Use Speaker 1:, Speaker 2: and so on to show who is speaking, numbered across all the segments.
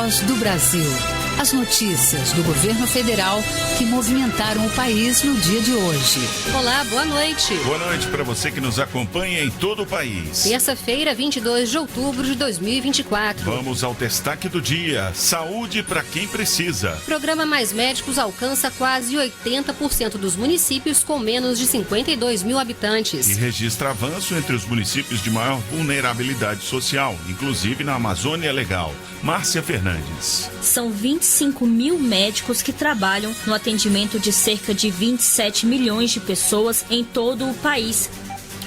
Speaker 1: Voz do Brasil. As notícias do governo federal que movimentaram o país no dia de hoje.
Speaker 2: Olá, boa noite.
Speaker 3: Boa noite para você que nos acompanha em todo o país.
Speaker 2: Terça-feira, 22 de outubro de 2024.
Speaker 3: Vamos ao destaque do dia. Saúde para quem precisa.
Speaker 2: Programa Mais Médicos alcança quase 80% dos municípios com menos de 52 mil habitantes.
Speaker 3: E registra avanço entre os municípios de maior vulnerabilidade social, inclusive na Amazônia Legal. Márcia Fernandes.
Speaker 4: São 25 mil médicos que trabalham no atendimento de cerca de 27 milhões de pessoas em todo o país.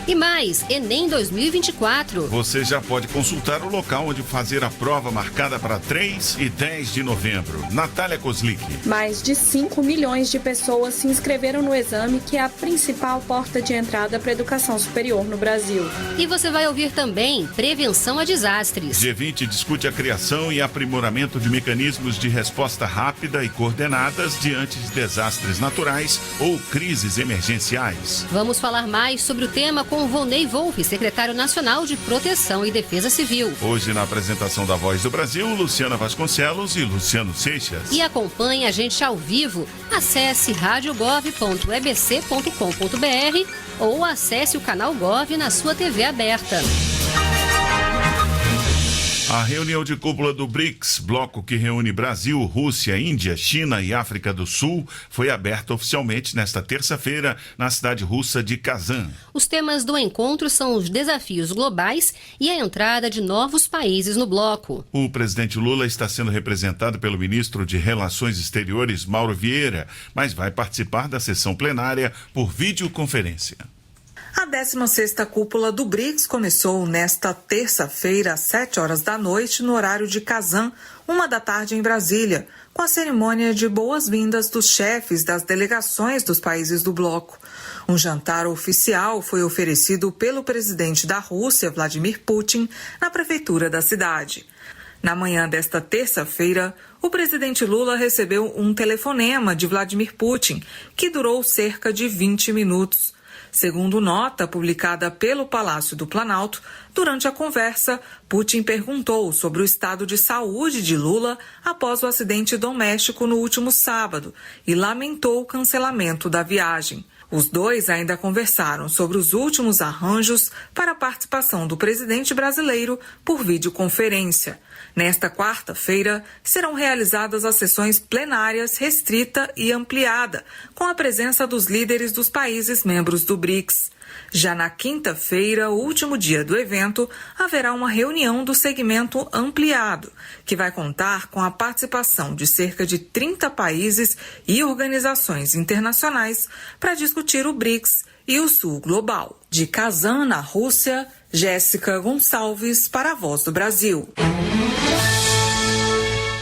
Speaker 2: E mais, Enem 2024.
Speaker 3: Você já pode consultar o local onde fazer a prova marcada para 3 e 10 de novembro. Natália Kozlik.
Speaker 5: Mais de 5 milhões de pessoas se inscreveram no exame, que é a principal porta de entrada para a educação superior no Brasil.
Speaker 2: E você vai ouvir também prevenção a desastres.
Speaker 3: G20 discute a criação e aprimoramento de mecanismos de resposta rápida e coordenadas diante de desastres naturais ou crises emergenciais.
Speaker 2: Vamos falar mais sobre o tema com Volney Wolff, secretário nacional de Proteção e Defesa Civil.
Speaker 3: Hoje, na apresentação da Voz do Brasil, Luciana Vasconcelos e Luciano Seixas.
Speaker 2: E acompanhe a gente ao vivo. Acesse radiogov.ebc.com.br ou acesse o canal Gov na sua TV aberta.
Speaker 3: A reunião de cúpula do BRICS, bloco que reúne Brasil, Rússia, Índia, China e África do Sul, foi aberta oficialmente nesta terça-feira na cidade russa de Kazan.
Speaker 2: Os temas do encontro são os desafios globais e a entrada de novos países no bloco.
Speaker 3: O presidente Lula está sendo representado pelo ministro de Relações Exteriores, Mauro Vieira, mas vai participar da sessão plenária por videoconferência.
Speaker 6: A 16ª cúpula do BRICS começou nesta terça-feira, às 7 horas da noite, no horário de Kazan, 13h em Brasília, com a cerimônia de boas-vindas dos chefes das delegações dos países do bloco. Um jantar oficial foi oferecido pelo presidente da Rússia, Vladimir Putin, na prefeitura da cidade. Na manhã desta terça-feira, o presidente Lula recebeu um telefonema de Vladimir Putin, que durou cerca de 20 minutos. Segundo nota publicada pelo Palácio do Planalto, durante a conversa, Putin perguntou sobre o estado de saúde de Lula após o acidente doméstico no último sábado e lamentou o cancelamento da viagem. Os dois ainda conversaram sobre os últimos arranjos para a participação do presidente brasileiro por videoconferência. Nesta quarta-feira, serão realizadas as sessões plenárias restrita e ampliada, com a presença dos líderes dos países membros do BRICS. Já na quinta-feira, o último dia do evento, haverá uma reunião do segmento ampliado, que vai contar com a participação de cerca de 30 países e organizações internacionais para discutir o BRICS e o Sul Global. De Kazan, na Rússia, Jéssica Gonçalves para a Voz do Brasil.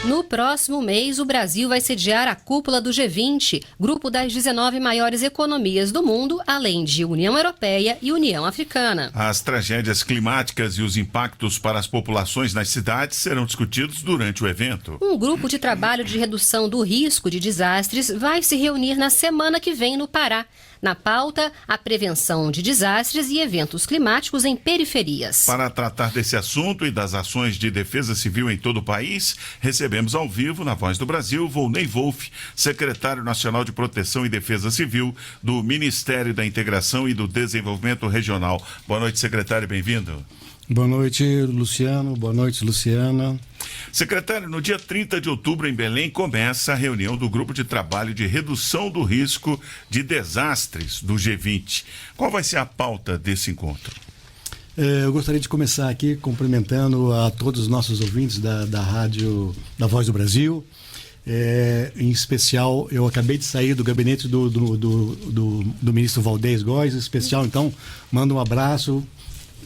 Speaker 2: No próximo mês, o Brasil vai sediar a cúpula do G20, grupo das 19 maiores economias do mundo, além de União Europeia e União Africana.
Speaker 3: As tragédias climáticas e os impactos para as populações nas cidades serão discutidos durante o evento.
Speaker 2: Um grupo de trabalho de redução do risco de desastres vai se reunir na semana que vem no Pará. Na pauta, a prevenção de desastres e eventos climáticos em periferias.
Speaker 3: Para tratar desse assunto e das ações de defesa civil em todo o país, recebemos ao vivo, na Voz do Brasil, Volney Wolff, secretário nacional de Proteção e Defesa Civil do Ministério da Integração e do Desenvolvimento Regional. Boa noite, secretário, bem-vindo.
Speaker 7: Boa noite, Luciano. Boa noite, Luciana.
Speaker 3: Secretário, no dia 30 de outubro, em Belém, começa a reunião do Grupo de Trabalho de Redução do Risco de Desastres do G20. Qual vai ser a pauta desse encontro?
Speaker 7: Eu gostaria de começar aqui cumprimentando a todos os nossos ouvintes da rádio da Voz do Brasil. Em especial, eu acabei de sair do gabinete do ministro Valdez Góes. Em especial, então, mando um abraço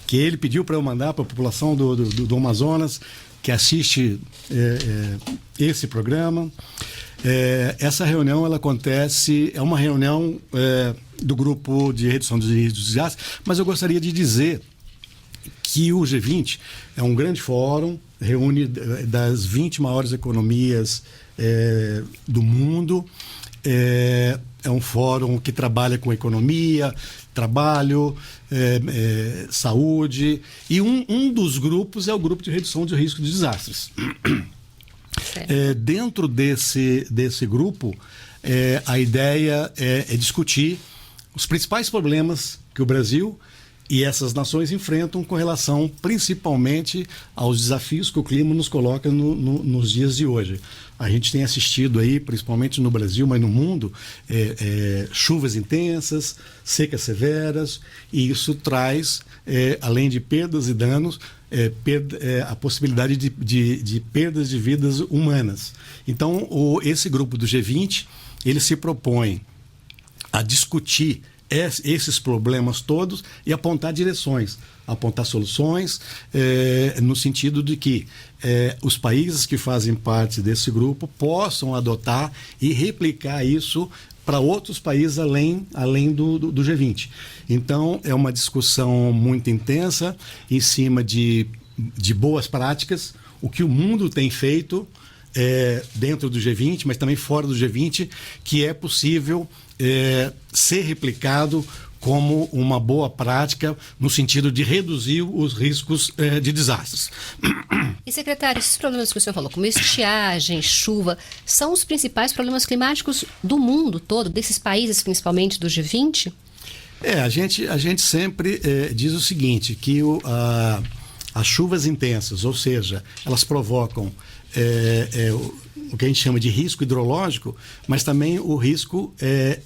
Speaker 7: que ele pediu para eu mandar para a população do Amazonas, que assiste esse programa. Essa reunião, ela acontece, é uma reunião do grupo de redução dos desastres, mas eu gostaria de dizer que o G20 é um grande fórum, reúne das 20 maiores economias do mundo. É um fórum que trabalha com economia, trabalho, saúde, e um dos grupos é o grupo de redução de risco de desastres. Dentro desse grupo, a ideia é discutir os principais problemas que o Brasil e essas nações enfrentam com relação principalmente aos desafios que o clima nos coloca nos dias de hoje. A gente tem assistido aí, principalmente no Brasil, mas no mundo, chuvas intensas, secas severas, e isso traz, além de perdas e danos, a possibilidade de perdas de vidas humanas. Então, esse grupo do G20, ele se propõe a discutir esses problemas todos e apontar direções, apontar soluções, no sentido de que os países que fazem parte desse grupo possam adotar e replicar isso para outros países além do G20. Então, é uma discussão muito intensa em cima de boas práticas, o que o mundo tem feito dentro do G20, mas também fora do G20, que é possível ser replicado como uma boa prática no sentido de reduzir os riscos de desastres.
Speaker 2: E, secretário, esses problemas que o senhor falou, como estiagem, chuva, são os principais problemas climáticos do mundo todo, desses países, principalmente do G20?
Speaker 7: A gente sempre diz o seguinte, que as chuvas intensas, ou seja, elas provocam o que a gente chama de risco hidrológico, mas também o risco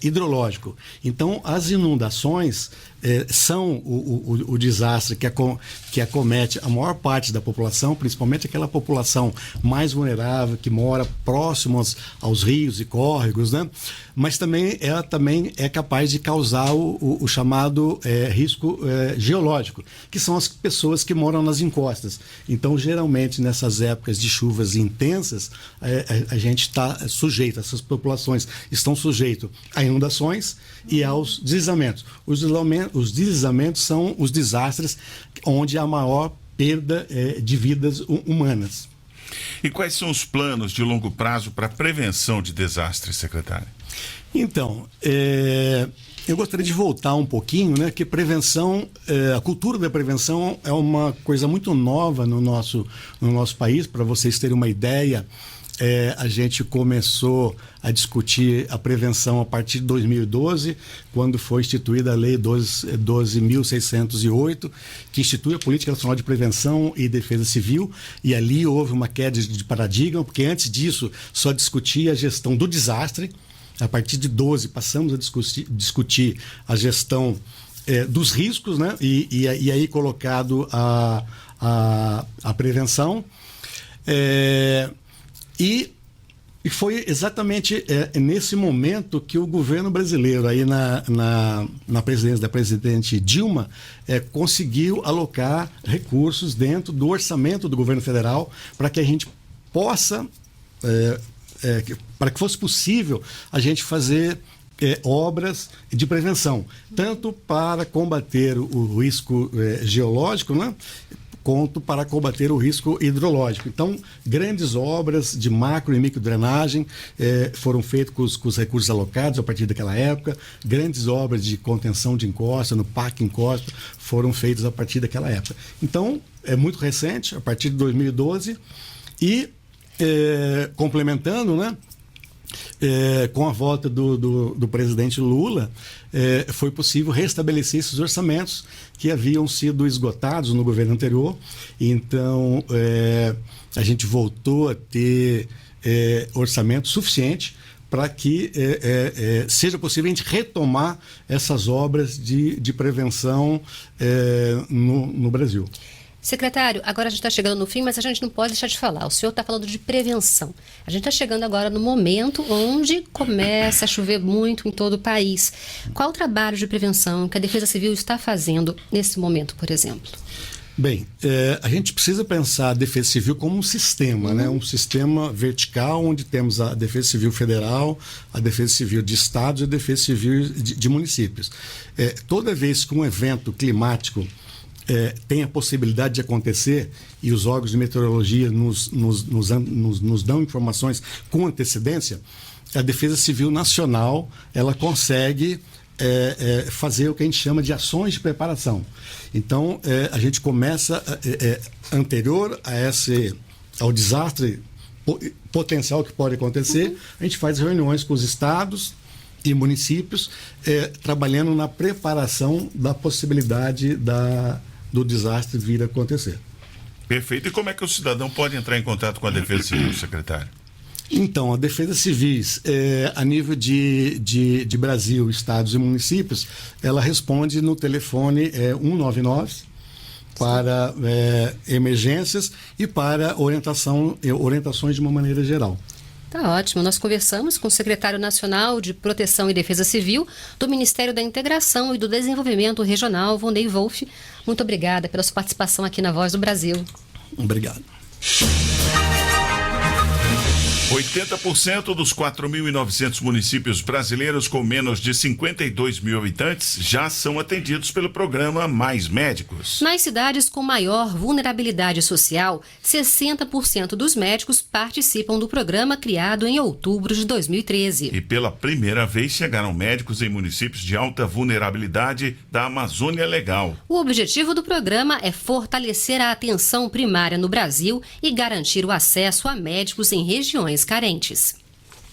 Speaker 7: hidrológico. Então, as inundações são o desastre que acomete a maior parte da população, principalmente aquela população mais vulnerável, que mora próximos aos rios e córregos, né? Mas ela também é capaz de causar o chamado risco geológico, que são as pessoas que moram nas encostas. Então, geralmente, nessas épocas de chuvas intensas, a gente está sujeito, essas populações estão sujeitas a inundações e aos deslizamentos. Os deslizamentos são os desastres onde há a maior perda de vidas humanas.
Speaker 3: E quais são os planos de longo prazo para a prevenção de desastres, secretário?
Speaker 7: Então, eu gostaria de voltar um pouquinho, né, que prevenção, a cultura da prevenção é uma coisa muito nova no nosso país. Para vocês terem uma ideia, a gente começou a discutir a prevenção a partir de 2012, quando foi instituída a Lei 12.608, que institui a Política Nacional de Prevenção e Defesa Civil, e ali houve uma queda de paradigma, porque antes disso só discutia a gestão do desastre. A partir de 12 passamos a discutir a gestão dos riscos, né? E aí colocado a prevenção. E foi exatamente nesse momento que o governo brasileiro, aí na presidência da presidente Dilma, conseguiu alocar recursos dentro do orçamento do governo federal para que a gente possa, para que fosse possível a gente fazer obras de prevenção, tanto para combater o risco geológico, né, quanto para combater o risco hidrológico. Então, grandes obras de macro e microdrenagem foram feitas com os recursos alocados a partir daquela época. Grandes obras de contenção de encosta, no Parque Encosta, foram feitas a partir daquela época. Então, é muito recente, a partir de 2012, e complementando, né, com a volta do presidente Lula, foi possível restabelecer esses orçamentos que haviam sido esgotados no governo anterior. Então, a gente voltou a ter orçamento suficiente para que seja possível a gente retomar essas obras de prevenção no Brasil.
Speaker 2: Secretário, agora a gente está chegando no fim, mas a gente não pode deixar de falar. O senhor está falando de prevenção. A gente está chegando agora no momento onde começa a chover muito em todo o país. Qual o trabalho de prevenção que a Defesa Civil está fazendo nesse momento, por exemplo?
Speaker 7: Bem, a gente precisa pensar a Defesa Civil como um sistema, né? Um sistema vertical, onde temos a Defesa Civil Federal, a Defesa Civil de Estados e a Defesa Civil de municípios. Toda vez que um evento climático tem a possibilidade de acontecer e os órgãos de meteorologia nos dão informações com antecedência, a Defesa Civil Nacional ela consegue fazer o que a gente chama de ações de preparação. Então, a gente começa anterior ao desastre potencial que pode acontecer, a gente faz reuniões com os estados e municípios, trabalhando na preparação da possibilidade do desastre vir a acontecer.
Speaker 3: Perfeito. E como é que o cidadão pode entrar em contato com a Defesa Civil, secretário?
Speaker 7: Então, a Defesa Civis, a nível de Brasil, estados e municípios, ela responde no telefone 199 para emergências e para orientações de uma maneira geral.
Speaker 2: Tá ótimo. Nós conversamos com o secretário nacional de Proteção e Defesa Civil do Ministério da Integração e do Desenvolvimento Regional, Volney Wolff. Muito obrigada pela sua participação aqui na Voz do Brasil.
Speaker 7: Obrigado.
Speaker 3: 80% dos 4.900 municípios brasileiros com menos de 52 mil habitantes já são atendidos pelo programa Mais Médicos.
Speaker 2: Nas cidades com maior vulnerabilidade social, 60% dos médicos participam do programa criado em outubro de 2013.
Speaker 3: E pela primeira vez chegaram médicos em municípios de alta vulnerabilidade da Amazônia Legal.
Speaker 2: O objetivo do programa é fortalecer a atenção primária no Brasil e garantir o acesso a médicos em regiões carentes.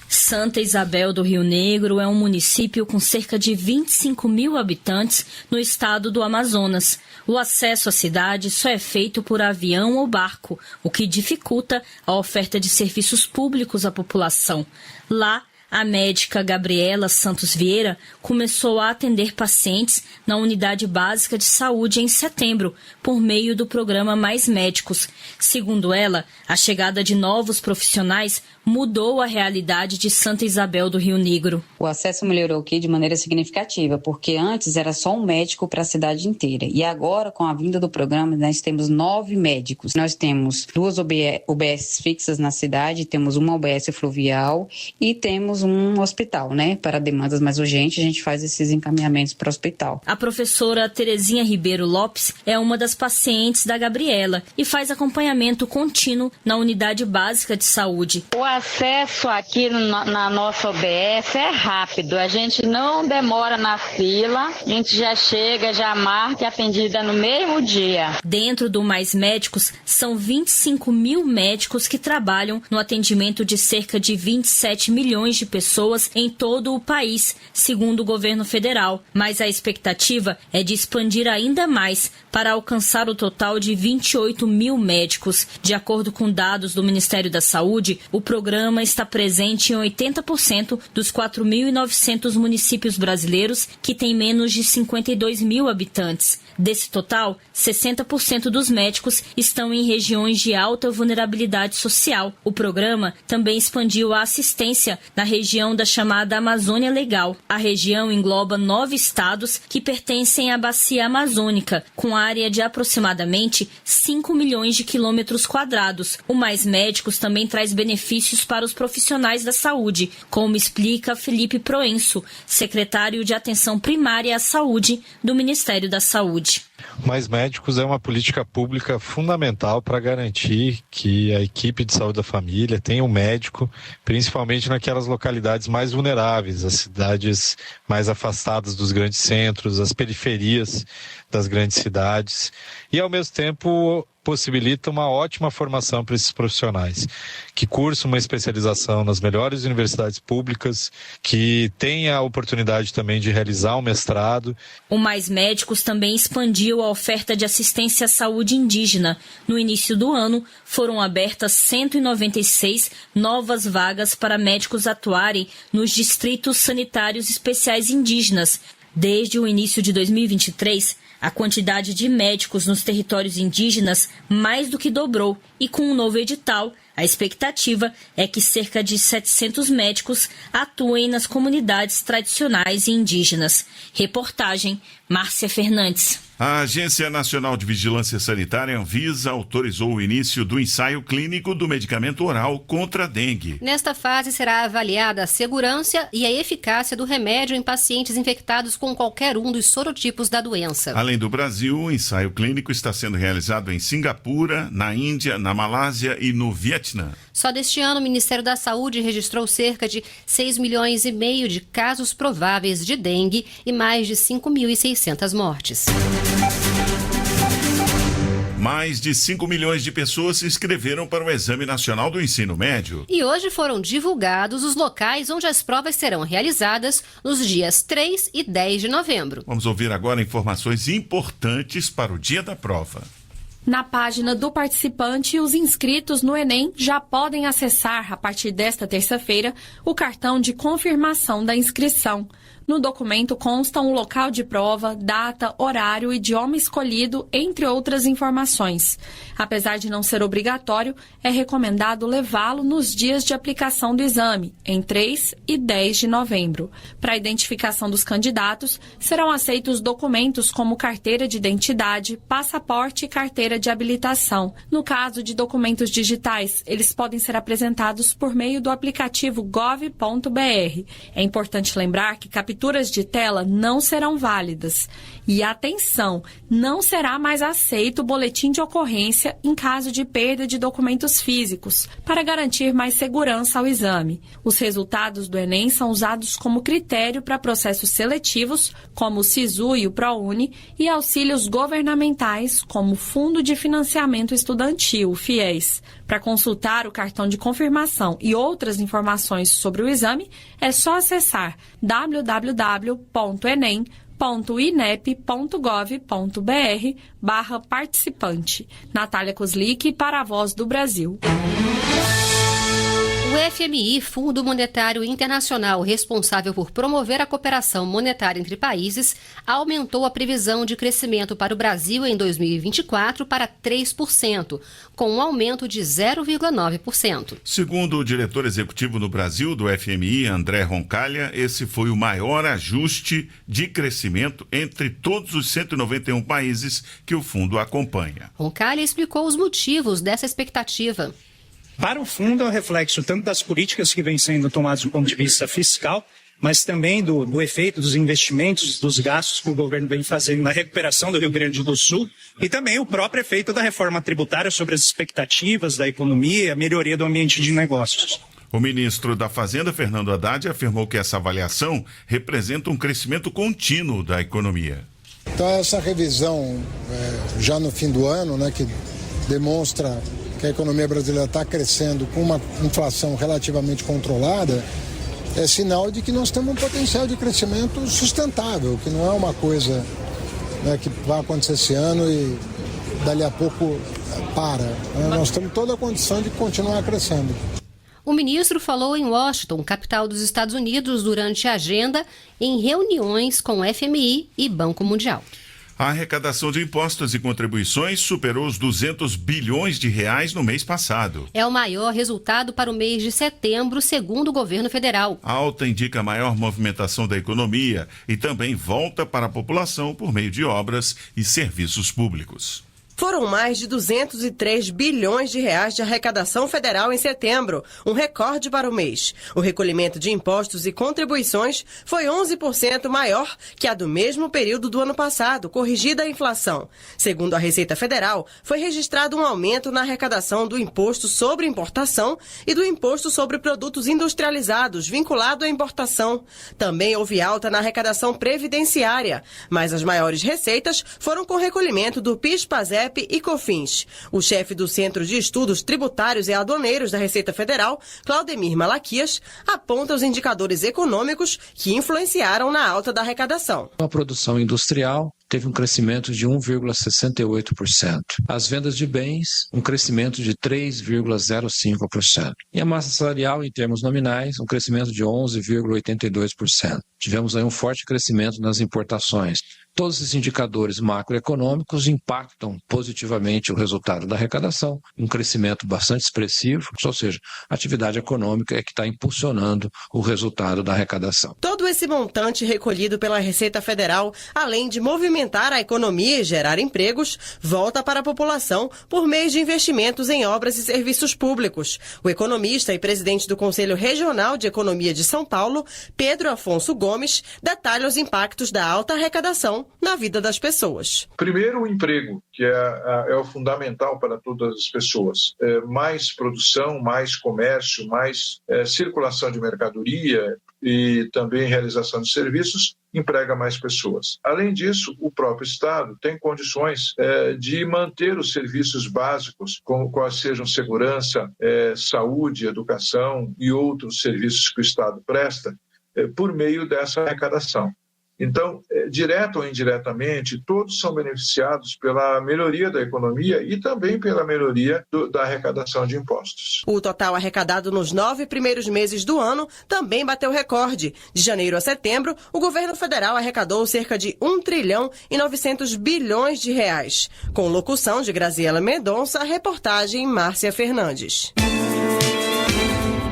Speaker 4: Santa Isabel do Rio Negro é um município com cerca de 25 mil habitantes no estado do Amazonas. O acesso à cidade só é feito por avião ou barco, o que dificulta a oferta de serviços públicos à população. Lá, a médica Gabriela Santos Vieira começou a atender pacientes na Unidade Básica de Saúde em setembro, por meio do programa Mais Médicos. Segundo ela, a chegada de novos profissionais mudou a realidade de Santa Isabel do Rio Negro.
Speaker 8: O acesso melhorou aqui de maneira significativa, porque antes era só um médico para a cidade inteira. E agora, com a vinda do programa, nós temos 9 médicos. Nós temos 2 UBS fixas na cidade, temos uma UBS fluvial e temos um hospital, né? Para demandas mais urgentes, a gente faz esses encaminhamentos para o hospital.
Speaker 4: A professora Terezinha Ribeiro Lopes é uma das pacientes da Gabriela e faz acompanhamento contínuo na Unidade Básica de Saúde.
Speaker 9: O acesso aqui na nossa OBS é rápido, a gente não demora na fila, a gente já chega, já marca e é atendida no mesmo dia.
Speaker 4: Dentro do Mais Médicos, são 25 mil médicos que trabalham no atendimento de cerca de 27 milhões de pessoas em todo o país, segundo o governo federal. Mas a expectativa é de expandir ainda mais para alcançar o total de 28 mil médicos. De acordo com dados do Ministério da Saúde, o programa está presente em 80% dos 4.900 municípios brasileiros que têm menos de 52 mil habitantes. Desse total, 60% dos médicos estão em regiões de alta vulnerabilidade social. O programa também expandiu a assistência na região da chamada Amazônia Legal. A região engloba 9 estados que pertencem à Bacia Amazônica, com área de aproximadamente 5 milhões de quilômetros quadrados. O Mais Médicos também traz benefícios para os profissionais da saúde, como explica Felipe Proenço, secretário de Atenção Primária à Saúde do Ministério da Saúde.
Speaker 10: Mais Médicos é uma política pública fundamental para garantir que a equipe de saúde da família tenha um médico, principalmente naquelas localidades mais vulneráveis, as cidades mais afastadas dos grandes centros, as periferias das grandes cidades, e ao mesmo tempo possibilita uma ótima formação para esses profissionais, que cursam uma especialização nas melhores universidades públicas, que tenha a oportunidade também de realizar um mestrado.
Speaker 4: O Mais Médicos também expandiu a oferta de assistência à saúde indígena. No início do ano, foram abertas 196 novas vagas para médicos atuarem nos distritos sanitários especiais indígenas. Desde o início de 2023, a quantidade de médicos nos territórios indígenas mais do que dobrou e, com um novo edital, a expectativa é que cerca de 700 médicos atuem nas comunidades tradicionais e indígenas. Reportagem, Márcia Fernandes.
Speaker 3: A Agência Nacional de Vigilância Sanitária, Anvisa, autorizou o início do ensaio clínico do medicamento oral contra a dengue.
Speaker 2: Nesta fase será avaliada a segurança e a eficácia do remédio em pacientes infectados com qualquer um dos sorotipos da doença.
Speaker 3: Além do Brasil, o ensaio clínico está sendo realizado em Singapura, na Índia, na Malásia e no Vietnã.
Speaker 2: Só deste ano, o Ministério da Saúde registrou cerca de 6,5 milhões de casos prováveis de dengue e mais de 5.600 mortes.
Speaker 3: Mais de 5 milhões de pessoas se inscreveram para o Exame Nacional do Ensino Médio.
Speaker 2: E hoje foram divulgados os locais onde as provas serão realizadas nos dias 3 e 10 de novembro.
Speaker 3: Vamos ouvir agora informações importantes para o dia da prova.
Speaker 5: Na página do participante, os inscritos no Enem já podem acessar, a partir desta terça-feira, o cartão de confirmação da inscrição. No documento constam o local de prova, data, horário, idioma escolhido, entre outras informações. Apesar de não ser obrigatório, é recomendado levá-lo nos dias de aplicação do exame, em 3 e 10 de novembro. Para a identificação dos candidatos, serão aceitos documentos como carteira de identidade, passaporte e carteira de habilitação. No caso de documentos digitais, eles podem ser apresentados por meio do aplicativo gov.br. É importante lembrar que capturas de tela não serão válidas. E atenção, não será mais aceito o boletim de ocorrência em caso de perda de documentos físicos, para garantir mais segurança ao exame. Os resultados do Enem são usados como critério para processos seletivos, como o SISU e o ProUni, e auxílios governamentais, como o Fundo de Financiamento Estudantil, o FIES. Para consultar o cartão de confirmação e outras informações sobre o exame, é só acessar www.enem.inep.gov.br/participante. Natália Kozlik para a Voz do Brasil.
Speaker 2: O FMI, Fundo Monetário Internacional, responsável por promover a cooperação monetária entre países, aumentou a previsão de crescimento para o Brasil em 2024 para 3%, com um aumento de 0,9%.
Speaker 3: Segundo o diretor executivo no Brasil do FMI, André Roncalha, esse foi o maior ajuste de crescimento entre todos os 191 países que o fundo acompanha.
Speaker 2: Roncalha explicou os motivos dessa expectativa.
Speaker 11: Para o fundo, é um reflexo tanto das políticas que vêm sendo tomadas do ponto de vista fiscal, mas também do efeito dos investimentos, dos gastos que o governo vem fazendo na recuperação do Rio Grande do Sul e também o próprio efeito da reforma tributária sobre as expectativas da economia, a melhoria do ambiente de negócios.
Speaker 3: O ministro da Fazenda, Fernando Haddad, afirmou que essa avaliação representa um crescimento contínuo da economia.
Speaker 12: Então, essa revisão já no fim do ano, que demonstra que a economia brasileira está crescendo com uma inflação relativamente controlada, é sinal de que nós temos um potencial de crescimento sustentável, que não é uma coisa que vai acontecer esse ano e dali a pouco para. Nós temos toda a condição de continuar crescendo.
Speaker 2: O ministro falou em Washington, capital dos Estados Unidos, durante a agenda em reuniões com o FMI e Banco Mundial.
Speaker 3: A arrecadação de impostos e contribuições superou os 200 bilhões de reais no mês passado.
Speaker 2: É o maior resultado para o mês de setembro, segundo o governo federal.
Speaker 3: A alta indica maior movimentação da economia e também volta para a população por meio de obras e serviços públicos.
Speaker 13: Foram mais de 203 bilhões de reais de arrecadação federal em setembro, um recorde para o mês. O recolhimento de impostos e contribuições foi 11% maior que a do mesmo período do ano passado, corrigida a inflação. Segundo a Receita Federal, foi registrado um aumento na arrecadação do imposto sobre importação e do imposto sobre produtos industrializados vinculado à importação. Também houve alta na arrecadação previdenciária, mas as maiores receitas foram com o recolhimento do PIS/PASEP e COFINS. O chefe do Centro de Estudos Tributários e Aduaneiros da Receita Federal, Claudemir Malaquias, aponta os indicadores econômicos que influenciaram na alta da arrecadação.
Speaker 14: A produção industrial teve um crescimento de 1,68%. As vendas de bens, um crescimento de 3,05%. E a massa salarial, em termos nominais, um crescimento de 11,82%. Tivemos aí um forte crescimento nas importações. Todos esses indicadores macroeconômicos impactam positivamente o resultado da arrecadação, um crescimento bastante expressivo, ou seja, a atividade econômica é que está impulsionando o resultado da arrecadação.
Speaker 13: Todo esse montante recolhido pela Receita Federal, além de movimentar a economia e gerar empregos, volta para a população por meio de investimentos em obras e serviços públicos. O economista e presidente do Conselho Regional de Economia de São Paulo, Pedro Afonso Gomes, detalha os impactos da alta arrecadação na vida das pessoas.
Speaker 15: Primeiro, o emprego, que é o fundamental para todas as pessoas. Mais produção, mais comércio, mais circulação de mercadoria, e também realização de serviços, emprega mais pessoas. Além disso, o próprio Estado tem condições de manter os serviços básicos, como quais sejam segurança, saúde, educação e outros serviços que o Estado presta, por meio dessa arrecadação. Então, direto ou indiretamente, todos são beneficiados pela melhoria da economia e também pela melhoria da arrecadação de impostos.
Speaker 13: O total arrecadado nos 9 primeiros meses do ano também bateu recorde. De janeiro a setembro, o governo federal arrecadou cerca de 1 trilhão e 900 bilhões de reais. Com locução de Graziela Mendonça, a reportagem Márcia Fernandes.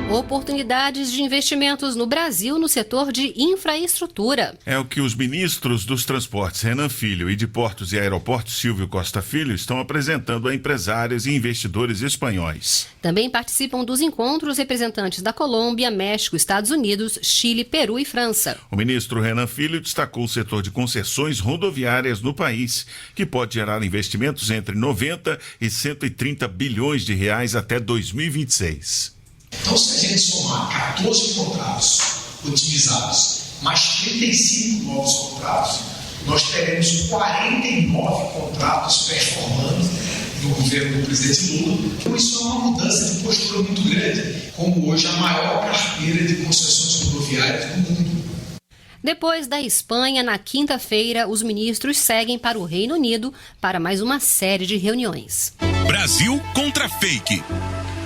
Speaker 2: Oportunidades de investimentos no Brasil no setor de infraestrutura.
Speaker 3: É o que os ministros dos Transportes, Renan Filho, e de Portos e Aeroportos, Silvio Costa Filho, estão apresentando a empresários e investidores espanhóis.
Speaker 2: Também participam dos encontros representantes da Colômbia, México, Estados Unidos, Chile, Peru e França.
Speaker 3: O ministro Renan Filho destacou o setor de concessões rodoviárias no país, que pode gerar investimentos entre 90 e 130 bilhões de reais até 2026.
Speaker 16: Então, se a gente somar 14 contratos otimizados, mais 35 novos contratos, nós teremos 49 contratos performando no governo do presidente Lula. Então, isso é uma mudança de postura muito grande, como hoje a maior carteira de concessões rodoviárias do mundo.
Speaker 2: Depois da Espanha, na quinta-feira, os ministros seguem para o Reino Unido para mais uma série de reuniões.
Speaker 17: Brasil contra fake.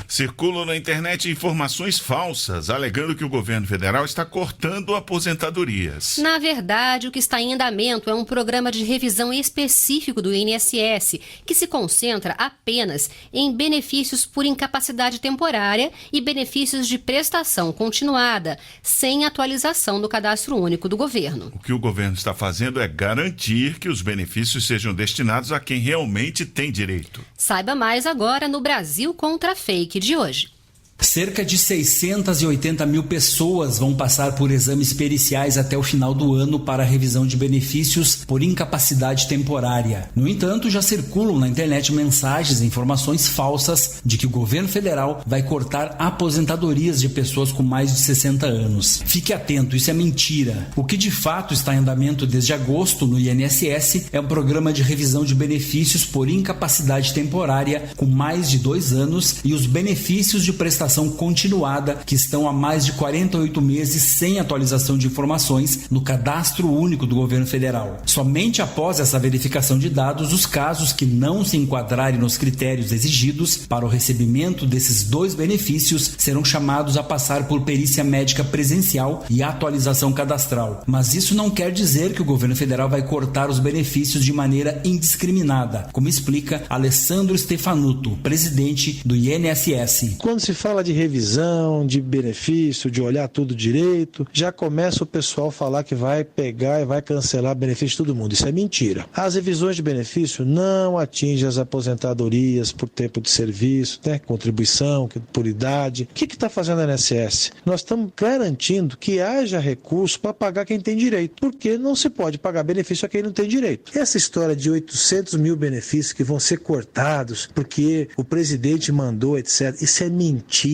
Speaker 3: Circulam na internet informações falsas, alegando que o governo federal está cortando aposentadorias.
Speaker 2: Na verdade, o que está em andamento é um programa de revisão específico do INSS, que se concentra apenas em benefícios por incapacidade temporária e benefícios de prestação continuada, sem atualização do cadastro único do governo.
Speaker 3: O que o governo está fazendo é garantir que os benefícios sejam destinados a quem realmente tem direito.
Speaker 2: Saiba mais agora no Brasil contra a Fake de hoje.
Speaker 18: Cerca de 680 mil pessoas vão passar por exames periciais até o final do ano para a revisão de benefícios por incapacidade temporária. No entanto, já circulam na internet mensagens e informações falsas de que o governo federal vai cortar aposentadorias de pessoas com mais de 60 anos. Fique atento, isso é mentira. O que de fato está em andamento desde agosto no INSS é um programa de revisão de benefícios por incapacidade temporária com mais de 2 anos e os benefícios de prestação continuada que estão há mais de 48 meses sem atualização de informações no cadastro único do governo federal. Somente após essa verificação de dados, os casos que não se enquadrarem nos critérios exigidos para o recebimento desses 2 benefícios serão chamados a passar por perícia médica presencial e atualização cadastral. Mas isso não quer dizer que o governo federal vai cortar os benefícios de maneira indiscriminada, como explica Alessandro Stefanuto, presidente do INSS.
Speaker 19: Quando se fala de revisão, de benefício, de olhar tudo direito, já começa o pessoal a falar que vai pegar e vai cancelar benefício de todo mundo. Isso é mentira. As revisões de benefício não atingem as aposentadorias por tempo de serviço, né? Contribuição, por idade. O que está fazendo a INSS? Nós estamos garantindo que haja recurso para pagar quem tem direito, porque não se pode pagar benefício a quem não tem direito. Essa história de 800 mil benefícios que vão ser cortados porque o presidente mandou, etc., isso é mentira.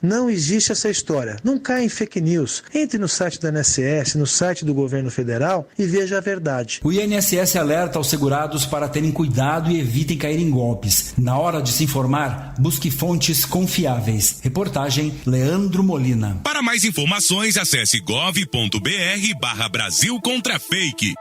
Speaker 19: Não existe essa história. Não caia em fake news. Entre no site da INSS, no site do governo federal e veja a verdade.
Speaker 18: O INSS alerta aos segurados para terem cuidado e evitem cair em golpes. Na hora de se informar, busque fontes confiáveis. Reportagem Leandro Molina.
Speaker 17: Para mais informações, acesse gov.br/Brasil contra fake.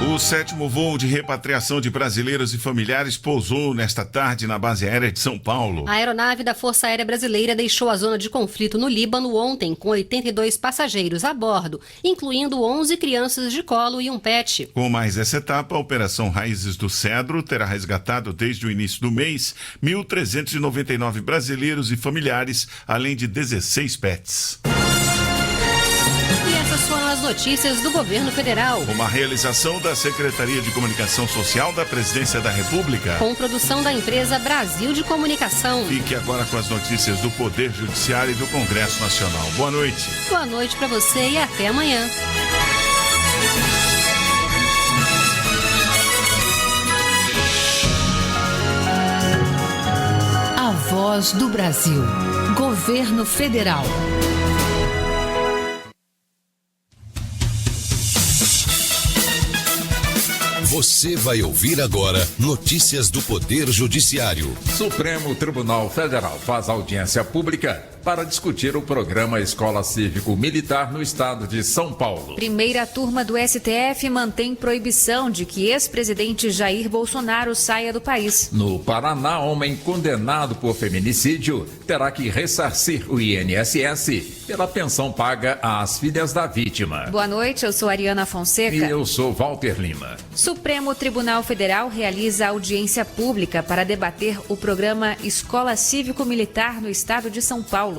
Speaker 3: O 7º voo de repatriação de brasileiros e familiares pousou nesta tarde na base aérea de São Paulo.
Speaker 2: A aeronave da Força Aérea Brasileira deixou a zona de conflito no Líbano ontem com 82 passageiros a bordo, incluindo 11 crianças de colo e um pet.
Speaker 3: Com mais essa etapa, a Operação Raízes do Cedro terá resgatado desde o início do mês 1.399 brasileiros e familiares, além de 16 pets.
Speaker 2: E essas foram as notícias do governo federal.
Speaker 3: Uma realização da Secretaria de Comunicação Social da Presidência da República.
Speaker 2: Com produção da empresa Brasil de Comunicação.
Speaker 3: Fique agora com as notícias do Poder Judiciário e do Congresso Nacional. Boa noite.
Speaker 2: Boa noite para você e até amanhã.
Speaker 1: A Voz do Brasil. Governo Federal.
Speaker 20: Você vai ouvir agora notícias do Poder Judiciário.
Speaker 21: Supremo Tribunal Federal faz audiência pública para discutir o programa Escola Cívico-Militar no estado de São Paulo.
Speaker 22: Primeira turma do STF mantém proibição de que ex-presidente Jair Bolsonaro saia do país.
Speaker 21: No Paraná, homem condenado por feminicídio terá que ressarcir o INSS pela pensão paga às filhas da vítima.
Speaker 22: Boa noite, eu sou Ariana Fonseca.
Speaker 21: E eu sou Walter Lima.
Speaker 22: Supremo Tribunal Federal realiza audiência pública para debater o programa Escola Cívico-Militar no estado de São Paulo.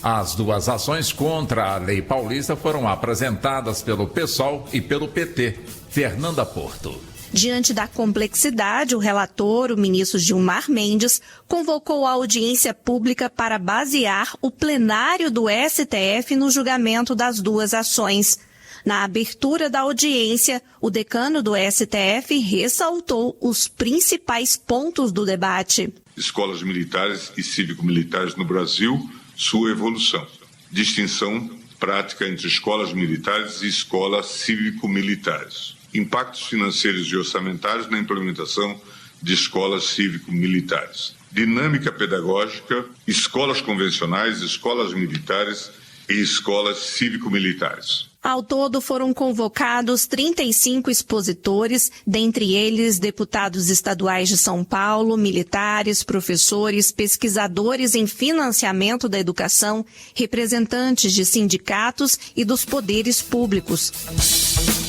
Speaker 21: As duas ações contra a lei paulista foram apresentadas pelo PSOL e pelo PT. Fernanda Porto.
Speaker 23: Diante da complexidade, o relator, o ministro Gilmar Mendes, convocou a audiência pública para basear o plenário do STF no julgamento das duas ações. Na abertura da audiência, o decano do STF ressaltou os principais pontos do debate.
Speaker 24: Escolas militares e cívico-militares no Brasil, sua evolução. Distinção prática entre escolas militares e escolas cívico-militares. Impactos financeiros e orçamentários na implementação de escolas cívico-militares. Dinâmica pedagógica, escolas convencionais, escolas militares e escolas cívico-militares.
Speaker 23: Ao todo, foram convocados 35 expositores, dentre eles deputados estaduais de São Paulo, militares, professores, pesquisadores em financiamento da educação, representantes de sindicatos e dos poderes públicos.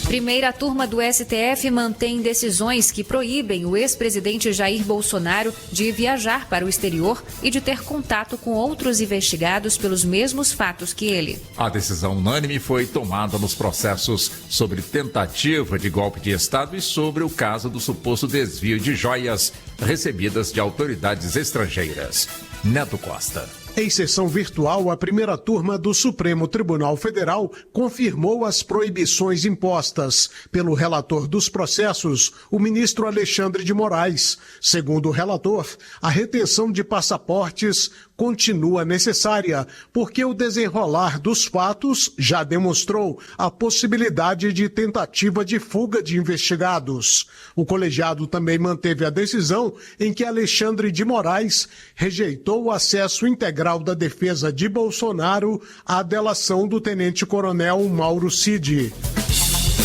Speaker 22: Primeira turma do STF mantém decisões que proíbem o ex-presidente Jair Bolsonaro de viajar para o exterior e de ter contato com outros investigados pelos mesmos fatos que ele.
Speaker 21: A decisão unânime foi tomada nos processos sobre tentativa de golpe de Estado e sobre o caso do suposto desvio de joias recebidas de autoridades estrangeiras. Neto Costa.
Speaker 25: Em sessão virtual, a primeira turma do Supremo Tribunal Federal confirmou as proibições impostas pelo relator dos processos, o ministro Alexandre de Moraes. Segundo o relator, a retenção de passaportes continua necessária, porque o desenrolar dos fatos já demonstrou a possibilidade de tentativa de fuga de investigados. O colegiado também manteve a decisão em que Alexandre de Moraes rejeitou o acesso integral da defesa de Bolsonaro à delação do tenente-coronel Mauro Cid.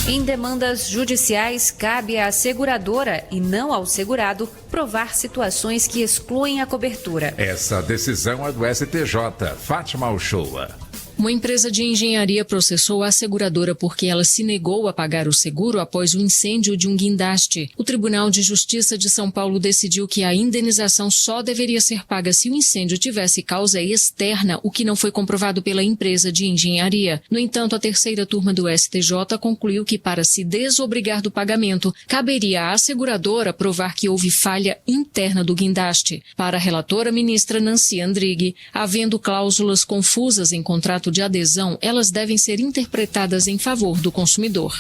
Speaker 22: Em demandas judiciais, cabe à seguradora e não ao segurado provar situações que excluem a cobertura.
Speaker 21: Essa decisão é do STJ. Fátima Uchoa.
Speaker 26: Uma empresa de engenharia processou a seguradora porque ela se negou a pagar o seguro após o incêndio de um guindaste. O Tribunal de Justiça de São Paulo decidiu que a indenização só deveria ser paga se o incêndio tivesse causa externa, o que não foi comprovado pela empresa de engenharia. No entanto, a terceira turma do STJ concluiu que, para se desobrigar do pagamento, caberia à seguradora provar que houve falha interna do guindaste. Para a relatora ministra Nancy Andrighi, havendo cláusulas confusas em contrato de adesão, elas devem ser interpretadas em favor do consumidor.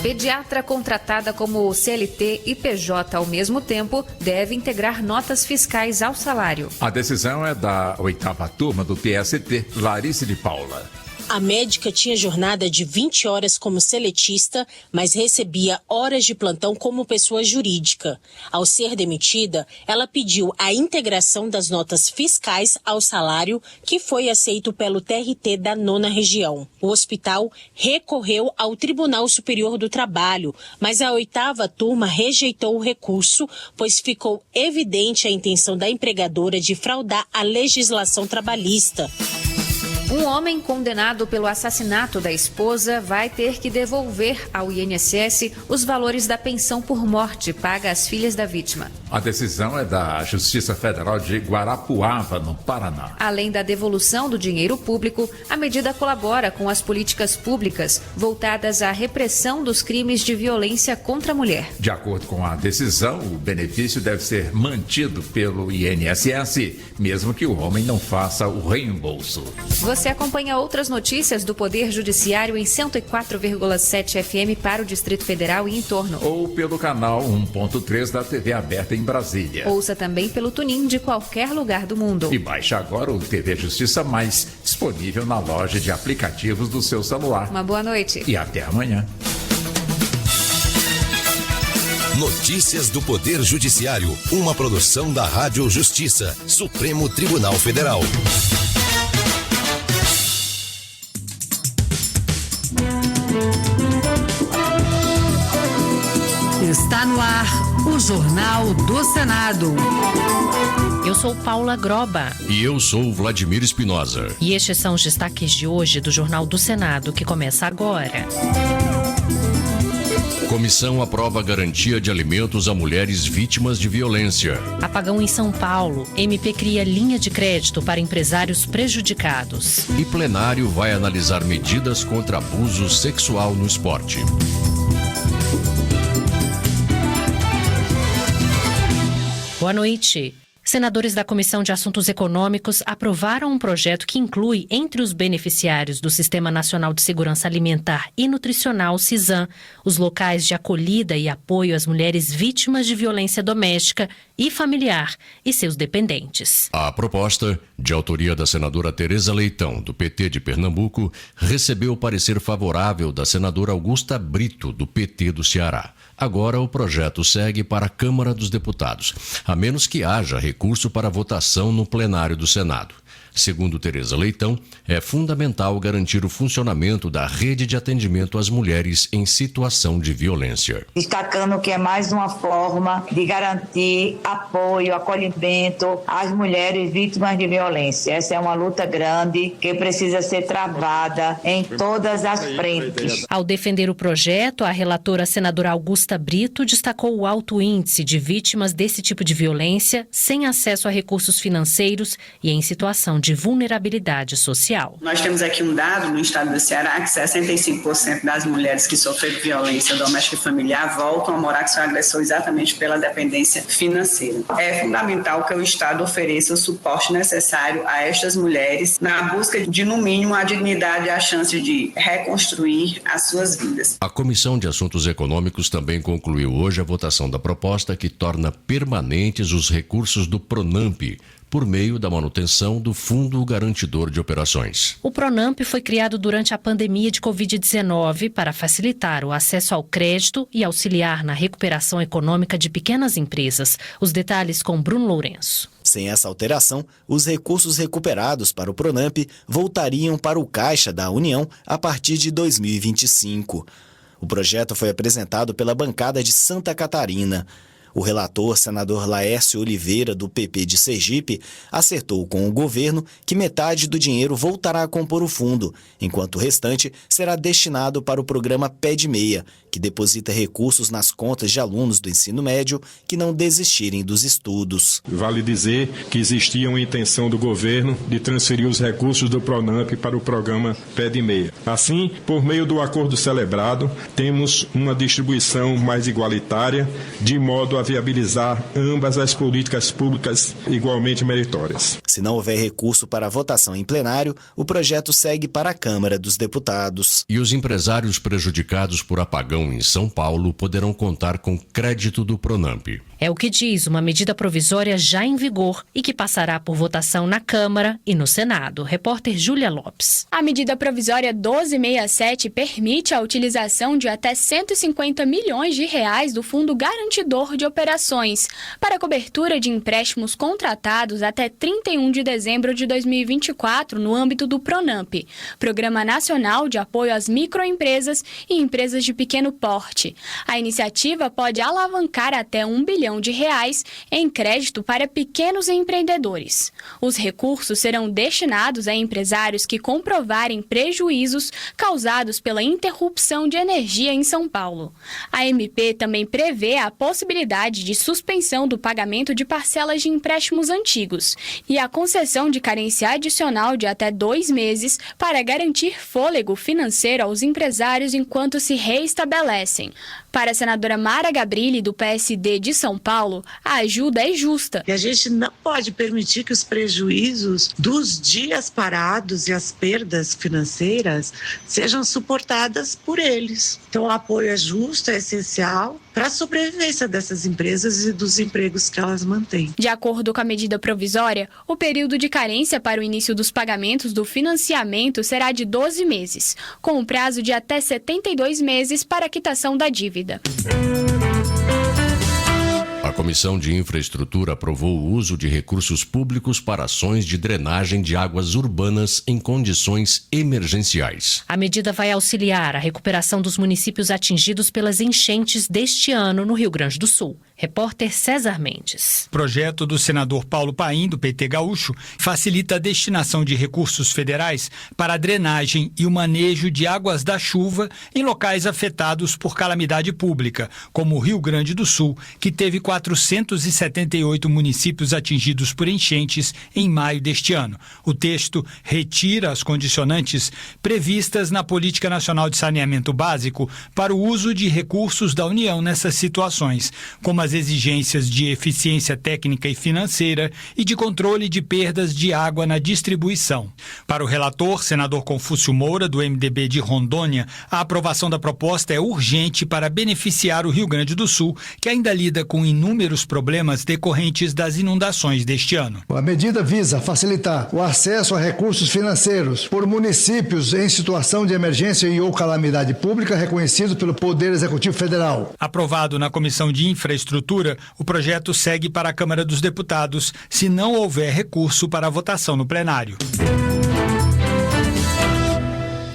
Speaker 22: Pediatra contratada como CLT e PJ ao mesmo tempo deve integrar notas fiscais ao salário.
Speaker 21: A decisão é da 8ª turma do TST, Larissa de Paula.
Speaker 27: A médica tinha jornada de 20 horas como seletista, mas recebia horas de plantão como pessoa jurídica. Ao ser demitida, ela pediu a integração das notas fiscais ao salário, que foi aceito pelo TRT da 9ª região. O hospital recorreu ao Tribunal Superior do Trabalho, mas a 8ª turma rejeitou o recurso, pois ficou evidente a intenção da empregadora de fraudar a legislação trabalhista.
Speaker 22: Um homem condenado pelo assassinato da esposa vai ter que devolver ao INSS os valores da pensão por morte paga às filhas da vítima.
Speaker 21: A decisão é da Justiça Federal de Guarapuava, no Paraná.
Speaker 22: Além da devolução do dinheiro público, a medida colabora com as políticas públicas voltadas à repressão dos crimes de violência contra a mulher.
Speaker 21: De acordo com a decisão, o benefício deve ser mantido pelo INSS, mesmo que o homem não faça o reembolso.
Speaker 22: Você acompanha outras notícias do Poder Judiciário em 104,7 FM para o Distrito Federal e em torno.
Speaker 21: Ou pelo canal 1.3 da TV aberta em Brasília.
Speaker 22: Ouça também pelo TuneIn de qualquer lugar do mundo.
Speaker 21: E baixe agora o TV Justiça Mais, disponível na loja de aplicativos do seu celular.
Speaker 22: Uma boa noite.
Speaker 21: E até amanhã.
Speaker 20: Notícias do Poder Judiciário, uma produção da Rádio Justiça, Supremo Tribunal Federal.
Speaker 1: Está no ar o Jornal do Senado.
Speaker 2: Eu sou Paula Groba.
Speaker 4: E eu sou Vladimir Espinosa.
Speaker 2: E estes são os destaques de hoje do Jornal do Senado, que começa agora.
Speaker 4: Comissão aprova garantia de alimentos a mulheres vítimas de violência.
Speaker 2: Apagão em São Paulo. MP cria linha de crédito para empresários prejudicados.
Speaker 4: E plenário vai analisar medidas contra abuso sexual no esporte.
Speaker 2: Boa noite. Senadores da Comissão de Assuntos Econômicos aprovaram um projeto que inclui, entre os beneficiários do Sistema Nacional de Segurança Alimentar e Nutricional, SISAM, os locais de acolhida e apoio às mulheres vítimas de violência doméstica e familiar e seus dependentes.
Speaker 4: A proposta, de autoria da senadora Tereza Leitão, do PT de Pernambuco, recebeu o parecer favorável da senadora Augusta Brito, do PT do Ceará. Agora o projeto segue para a Câmara dos Deputados, a menos que haja recurso para votação no plenário do Senado. Segundo Tereza Leitão, é fundamental garantir o funcionamento da rede de atendimento às mulheres em situação de violência.
Speaker 5: Destacando que é mais uma forma de garantir apoio, acolhimento às mulheres vítimas de violência. Essa é uma luta grande que precisa ser travada em todas as frentes.
Speaker 2: Ao defender o projeto, a relatora senadora Augusta Brito destacou o alto índice de vítimas desse tipo de violência sem acesso a recursos financeiros e em situação de vulnerabilidade social.
Speaker 6: Nós temos aqui um dado no estado do Ceará que 65% das mulheres que sofreram violência doméstica e familiar voltam a morar com seu agressor exatamente pela dependência financeira. É fundamental que o Estado ofereça o suporte necessário a estas mulheres na busca de, no mínimo, a dignidade e a chance de reconstruir as suas vidas.
Speaker 4: A Comissão de Assuntos Econômicos também concluiu hoje a votação da proposta que torna permanentes os recursos do PRONAMP, por meio da manutenção do Fundo Garantidor de Operações.
Speaker 2: O PRONAMP foi criado durante a pandemia de Covid-19 para facilitar o acesso ao crédito e auxiliar na recuperação econômica de pequenas empresas. Os detalhes com Bruno Lourenço.
Speaker 7: Sem essa alteração, os recursos recuperados para o PRONAMP voltariam para o Caixa da União a partir de 2025. O projeto foi apresentado pela bancada de Santa Catarina. O relator, senador Laércio Oliveira, do PP de Sergipe, acertou com o governo que metade do dinheiro voltará a compor o fundo, enquanto o restante será destinado para o programa Pé de Meia, que deposita recursos nas contas de alunos do ensino médio que não desistirem dos estudos.
Speaker 8: Vale dizer que existia uma intenção do governo de transferir os recursos do PRONAMP para o programa Pé de Meia. Assim, por meio do acordo celebrado, temos uma distribuição mais igualitária, de modo a viabilizar ambas as políticas públicas igualmente meritórias.
Speaker 7: Se não houver recurso para a votação em plenário, o projeto segue para a Câmara dos Deputados.
Speaker 4: E os empresários prejudicados por apagão em São Paulo poderão contar com crédito do PRONAMP.
Speaker 2: É o que diz uma medida provisória já em vigor e que passará por votação na Câmara e no Senado. Repórter Júlia Lopes.
Speaker 9: A medida provisória 1267 permite a utilização de até 150 milhões de reais do Fundo Garantidor de Operações para a cobertura de empréstimos contratados até 31 de dezembro de 2024 no âmbito do PRONAMP, Programa Nacional de Apoio às Microempresas e Empresas de Pequeno Porte. A iniciativa pode alavancar até R$1 bilhão em crédito para pequenos empreendedores. Os recursos serão destinados a empresários que comprovarem prejuízos causados pela interrupção de energia em São Paulo. A MP também prevê a possibilidade de suspensão do pagamento de parcelas de empréstimos antigos e a concessão de carência adicional de até 2 meses para garantir fôlego financeiro aos empresários enquanto se reestabelecem. Para a senadora Mara Gabrilli, do PSD de São Paulo, a ajuda é justa.
Speaker 10: E a gente não pode permitir que os prejuízos dos dias parados e as perdas financeiras sejam suportadas por eles. Então, o apoio é justo, é essencial para a sobrevivência dessas empresas e dos empregos que elas mantêm.
Speaker 9: De acordo com a medida provisória, o período de carência para o início dos pagamentos do financiamento será de 12 meses, com um prazo de até 72 meses para a quitação da dívida.
Speaker 4: Comissão de Infraestrutura aprovou o uso de recursos públicos para ações de drenagem de águas urbanas em condições emergenciais.
Speaker 11: A medida vai auxiliar a recuperação dos municípios atingidos pelas enchentes deste ano no Rio Grande do Sul. Repórter César Mendes.
Speaker 12: O projeto do senador Paulo Paim, do PT Gaúcho, facilita a destinação de recursos federais para a drenagem e o manejo de águas da chuva em locais afetados por calamidade pública, como o Rio Grande do Sul, que teve 478 municípios atingidos por enchentes em maio deste ano. O texto retira as condicionantes previstas na Política Nacional de Saneamento Básico para o uso de recursos da União nessas situações, como as exigências de eficiência técnica e financeira e de controle de perdas de água na distribuição. Para o relator, senador Confúcio Moura, do MDB de Rondônia, a aprovação da proposta é urgente para beneficiar o Rio Grande do Sul, que ainda lida com inúmeros problemas decorrentes das inundações deste ano.
Speaker 13: A medida visa facilitar o acesso a recursos financeiros por municípios em situação de emergência e ou calamidade pública reconhecidos pelo Poder Executivo Federal.
Speaker 12: Aprovado na Comissão de Infraestrutura, o projeto segue para a Câmara dos Deputados, se não houver recurso para a votação no plenário.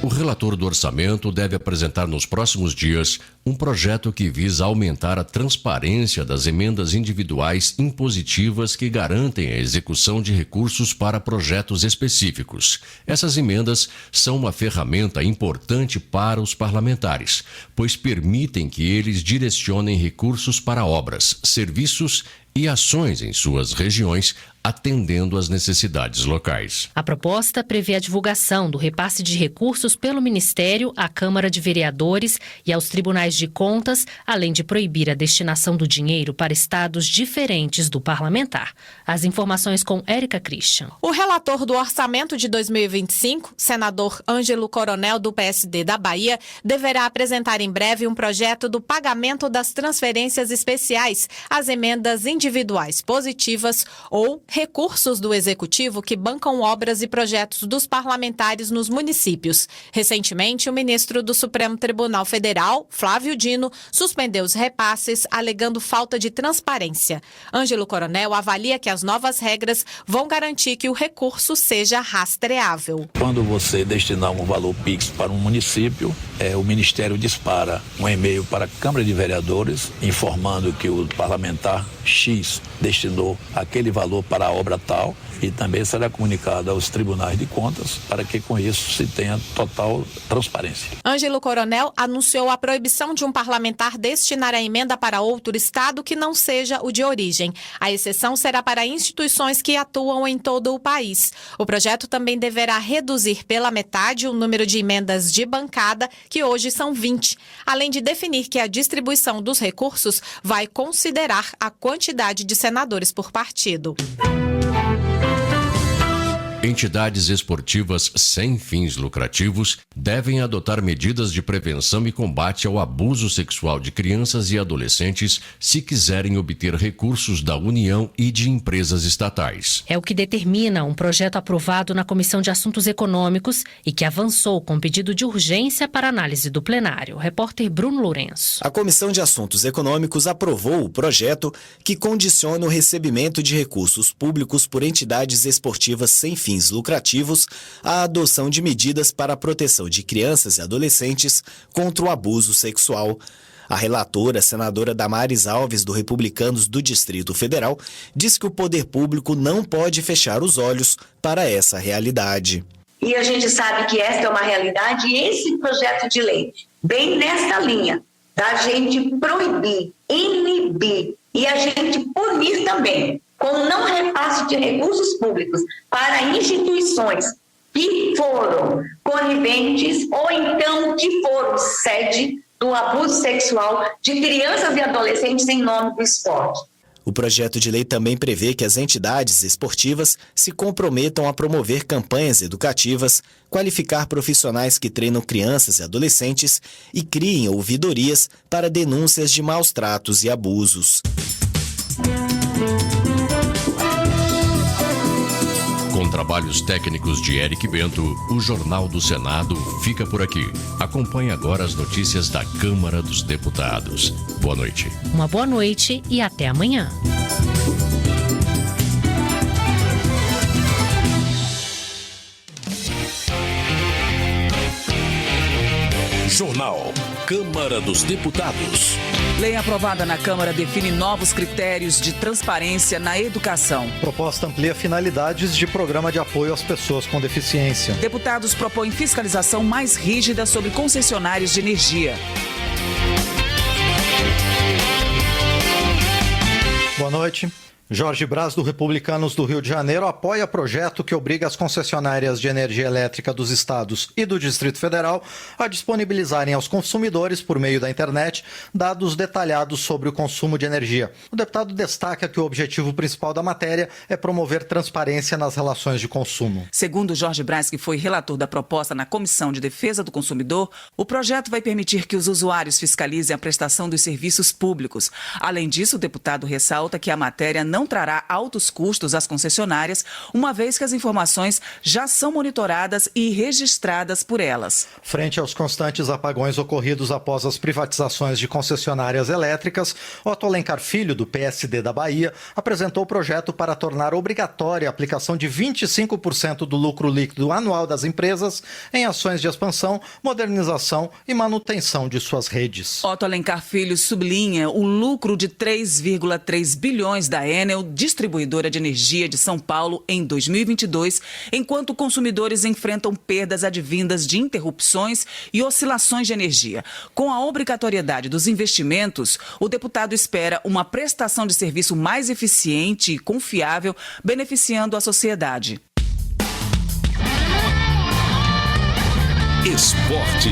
Speaker 4: O relator do orçamento deve apresentar nos próximos dias um projeto que visa aumentar a transparência das emendas individuais impositivas que garantem a execução de recursos para projetos específicos. Essas emendas são uma ferramenta importante para os parlamentares, pois permitem que eles direcionem recursos para obras, serviços e ações em suas regiões, atendendo às necessidades locais.
Speaker 11: A proposta prevê a divulgação do repasse de recursos pelo Ministério à Câmara de Vereadores e aos Tribunais de Contas, além de proibir a destinação do dinheiro para estados diferentes do parlamentar. As informações com Érica Christian.
Speaker 14: O relator do orçamento de 2025, senador Ângelo Coronel, do PSD da Bahia, deverá apresentar em breve um projeto do pagamento das transferências especiais às emendas individuais positivas ou recursos do Executivo que bancam obras e projetos dos parlamentares nos municípios. Recentemente, o ministro do Supremo Tribunal Federal, Flávio Dino, suspendeu os repasses, alegando falta de transparência. Ângelo Coronel avalia que as novas regras vão garantir que o recurso seja rastreável.
Speaker 15: Quando você destinar um valor Pix para um município, o Ministério dispara um e-mail para a Câmara de Vereadores informando que o parlamentar X destinou aquele valor para a obra tal e também será comunicado aos tribunais de contas para que com isso se tenha total transparência.
Speaker 14: Ângelo Coronel anunciou a proibição de um parlamentar destinar a emenda para outro estado que não seja o de origem. A exceção será para instituições que atuam em todo o país. O projeto também deverá reduzir pela metade o número de emendas de bancada, que hoje são 20, além de definir que a distribuição dos recursos vai considerar a quantidade de senadores por partido.
Speaker 4: Entidades esportivas sem fins lucrativos devem adotar medidas de prevenção e combate ao abuso sexual de crianças e adolescentes se quiserem obter recursos da União e de empresas estatais.
Speaker 11: É o que determina um projeto aprovado na Comissão de Assuntos Econômicos e que avançou com pedido de urgência para análise do plenário. Repórter Bruno Lourenço.
Speaker 7: A Comissão de Assuntos Econômicos aprovou o projeto que condiciona o recebimento de recursos públicos por entidades esportivas sem fins lucrativos à adoção de medidas para a proteção de crianças e adolescentes contra o abuso sexual. A relatora, senadora Damares Alves, do Republicanos do Distrito Federal, diz que o poder público não pode fechar os olhos para essa realidade.
Speaker 16: E a gente sabe que esta é uma realidade e esse projeto de lei, bem nesta linha, da gente proibir, inibir e a gente punir também com não repasse de recursos públicos para instituições que foram coniventes ou então que foram sede do abuso sexual de crianças e adolescentes em nome do esporte.
Speaker 7: O projeto de lei também prevê que as entidades esportivas se comprometam a promover campanhas educativas, qualificar profissionais que treinam crianças e adolescentes e criem ouvidorias para denúncias de maus tratos e abusos.
Speaker 4: Com trabalhos técnicos de Eric Bento, o Jornal do Senado fica por aqui. Acompanhe agora as notícias da Câmara dos Deputados. Boa noite.
Speaker 11: Uma boa noite e até amanhã.
Speaker 20: Jornal Câmara dos Deputados.
Speaker 3: Lei aprovada na Câmara define novos critérios de transparência na educação.
Speaker 17: Proposta amplia finalidades de programa de apoio às pessoas com deficiência.
Speaker 3: Deputados propõem fiscalização mais rígida sobre concessionários de energia.
Speaker 17: Boa noite. Jorge Braz, do Republicanos do Rio de Janeiro, apoia projeto que obriga as concessionárias de energia elétrica dos estados e do Distrito Federal a disponibilizarem aos consumidores, por meio da internet, dados detalhados sobre o consumo de energia. O deputado destaca que o objetivo principal da matéria é promover transparência nas relações de consumo.
Speaker 3: Segundo Jorge Braz, que foi relator da proposta na Comissão de Defesa do Consumidor, o projeto vai permitir que os usuários fiscalizem a prestação dos serviços públicos. Além disso, o deputado ressalta que a matéria não trará altos custos às concessionárias, uma vez que as informações já são monitoradas e registradas por elas.
Speaker 17: Frente aos constantes apagões ocorridos após as privatizações de concessionárias elétricas, Otto Alencar Filho, do PSD da Bahia, apresentou o projeto para tornar obrigatória a aplicação de 25% do lucro líquido anual das empresas em ações de expansão, modernização e manutenção de suas redes.
Speaker 3: Otto Alencar Filho sublinha o lucro de 3,3 bilhões da Enel, distribuidora de energia de São Paulo, em 2022, enquanto consumidores enfrentam perdas advindas de interrupções e oscilações de energia. Com a obrigatoriedade dos investimentos, o deputado espera uma prestação de serviço mais eficiente e confiável, beneficiando a sociedade.
Speaker 20: Esporte.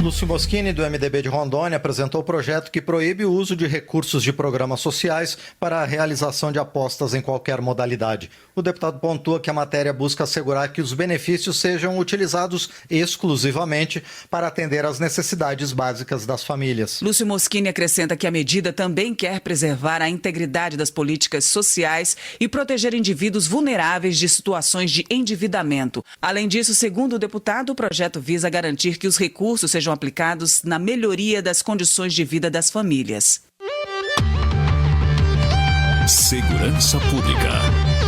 Speaker 17: Lúcio Moschini, do MDB de Rondônia, apresentou o projeto que proíbe o uso de recursos de programas sociais para a realização de apostas em qualquer modalidade. O deputado pontua que a matéria busca assegurar que os benefícios sejam utilizados exclusivamente para atender às necessidades básicas das famílias.
Speaker 3: Lúcio Moschini acrescenta que a medida também quer preservar a integridade das políticas sociais e proteger indivíduos vulneráveis de situações de endividamento. Além disso, segundo o deputado, o projeto visa garantir que os recursos sejam aplicados na melhoria das condições de vida das famílias.
Speaker 20: Segurança Pública.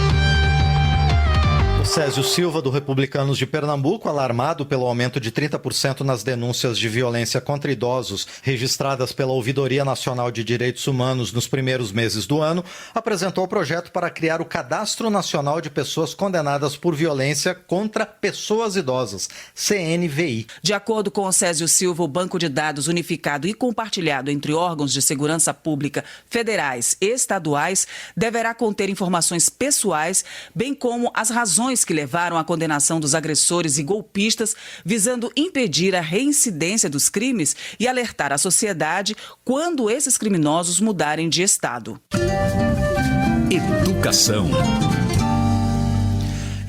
Speaker 17: Césio Silva, do Republicanos de Pernambuco, alarmado pelo aumento de 30% nas denúncias de violência contra idosos registradas pela Ouvidoria Nacional de Direitos Humanos nos primeiros meses do ano, apresentou o projeto para criar o Cadastro Nacional de Pessoas Condenadas por Violência contra Pessoas Idosas, CNVI.
Speaker 3: De acordo com o Césio Silva, o banco de dados unificado e compartilhado entre órgãos de segurança pública federais e estaduais deverá conter informações pessoais, bem como as razões que levaram à condenação dos agressores e golpistas, visando impedir a reincidência dos crimes e alertar a sociedade quando esses criminosos mudarem de estado.
Speaker 20: Educação.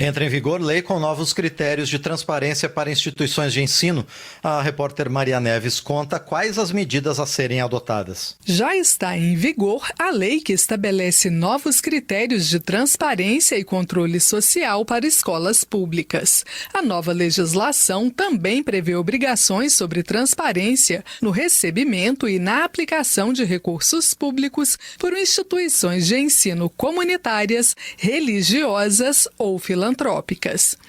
Speaker 17: Entra em vigor lei com novos critérios de transparência para instituições de ensino. A repórter Maria Neves conta quais as medidas a serem adotadas.
Speaker 18: Já está em vigor a lei que estabelece novos critérios de transparência e controle social para escolas públicas. A nova legislação também prevê obrigações sobre transparência no recebimento e na aplicação de recursos públicos por instituições de ensino comunitárias, religiosas ou filantrópicas.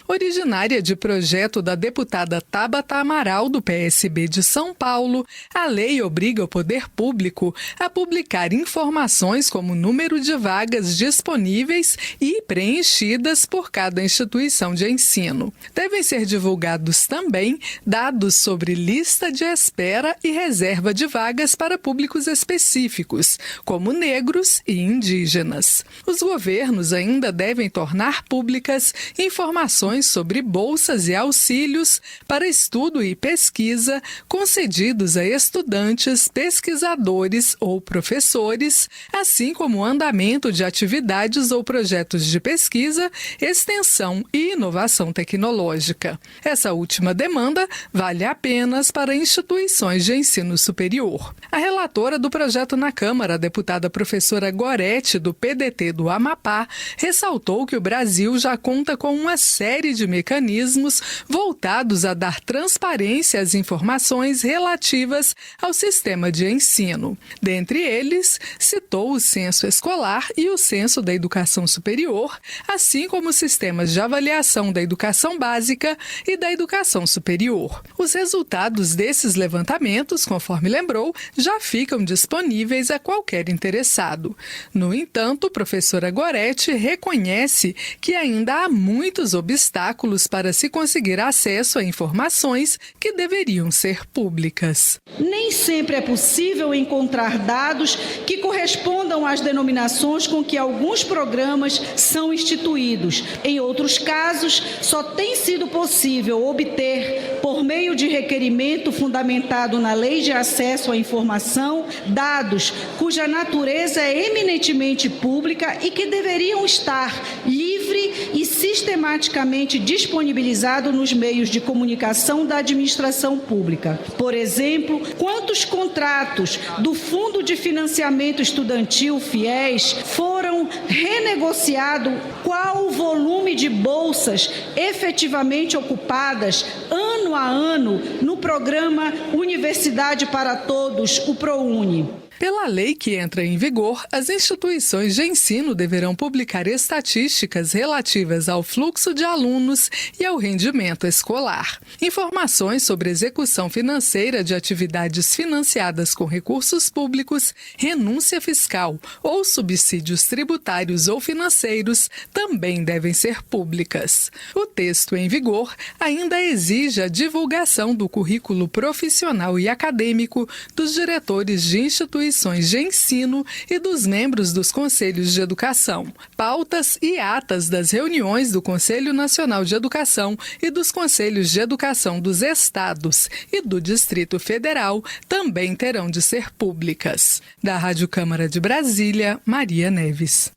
Speaker 18: Originária de projeto da deputada Tabata Amaral, do PSB de São Paulo, a lei obriga o poder público a publicar informações como número de vagas disponíveis e preenchidas por cada instituição de ensino. Devem ser divulgados também dados sobre lista de espera e reserva de vagas para públicos específicos, como negros e indígenas. Os governos ainda devem tornar públicas alunos informações sobre bolsas e auxílios para estudo e pesquisa concedidos a estudantes, pesquisadores ou professores, assim como o andamento de atividades ou projetos de pesquisa, extensão e inovação tecnológica. Essa última demanda vale apenas para instituições de ensino superior. A relatora do projeto na Câmara, a deputada professora Gorete, do PDT do Amapá, ressaltou que o Brasil já conta com uma série de mecanismos voltados a dar transparência às informações relativas ao sistema de ensino. Dentre eles, citou o Censo Escolar e o Censo da Educação Superior, assim como sistemas de avaliação da educação básica e da educação superior. Os resultados desses levantamentos, conforme lembrou, já ficam disponíveis a qualquer interessado. No entanto, a professora Gorete reconhece que ainda há muitos obstáculos para se conseguir acesso a informações que deveriam ser públicas.
Speaker 19: Nem sempre é possível encontrar dados que correspondam às denominações com que alguns programas são instituídos. Em outros casos, só tem sido possível obter, por meio de requerimento fundamentado na Lei de Acesso à Informação, dados cuja natureza é eminentemente pública e que deveriam estar livre e sistematicamente disponibilizado nos meios de comunicação da administração pública. Por exemplo, quantos contratos do Fundo de Financiamento Estudantil, FIES, foram renegociados, qual o volume de bolsas efetivamente ocupadas ano a ano no programa Universidade para Todos, o ProUni.
Speaker 18: Pela lei que entra em vigor, as instituições de ensino deverão publicar estatísticas relativas ao fluxo de alunos e ao rendimento escolar. Informações sobre execução financeira de atividades financiadas com recursos públicos, renúncia fiscal ou subsídios tributários ou financeiros também devem ser públicas. O texto em vigor ainda exige a divulgação do currículo profissional e acadêmico dos diretores de instituições de ensino e dos membros dos conselhos de educação, pautas e atas das reuniões do Conselho Nacional de Educação e dos Conselhos de Educação dos Estados e do Distrito Federal também terão de ser públicas. Da Rádio Câmara de Brasília, Maria Neves.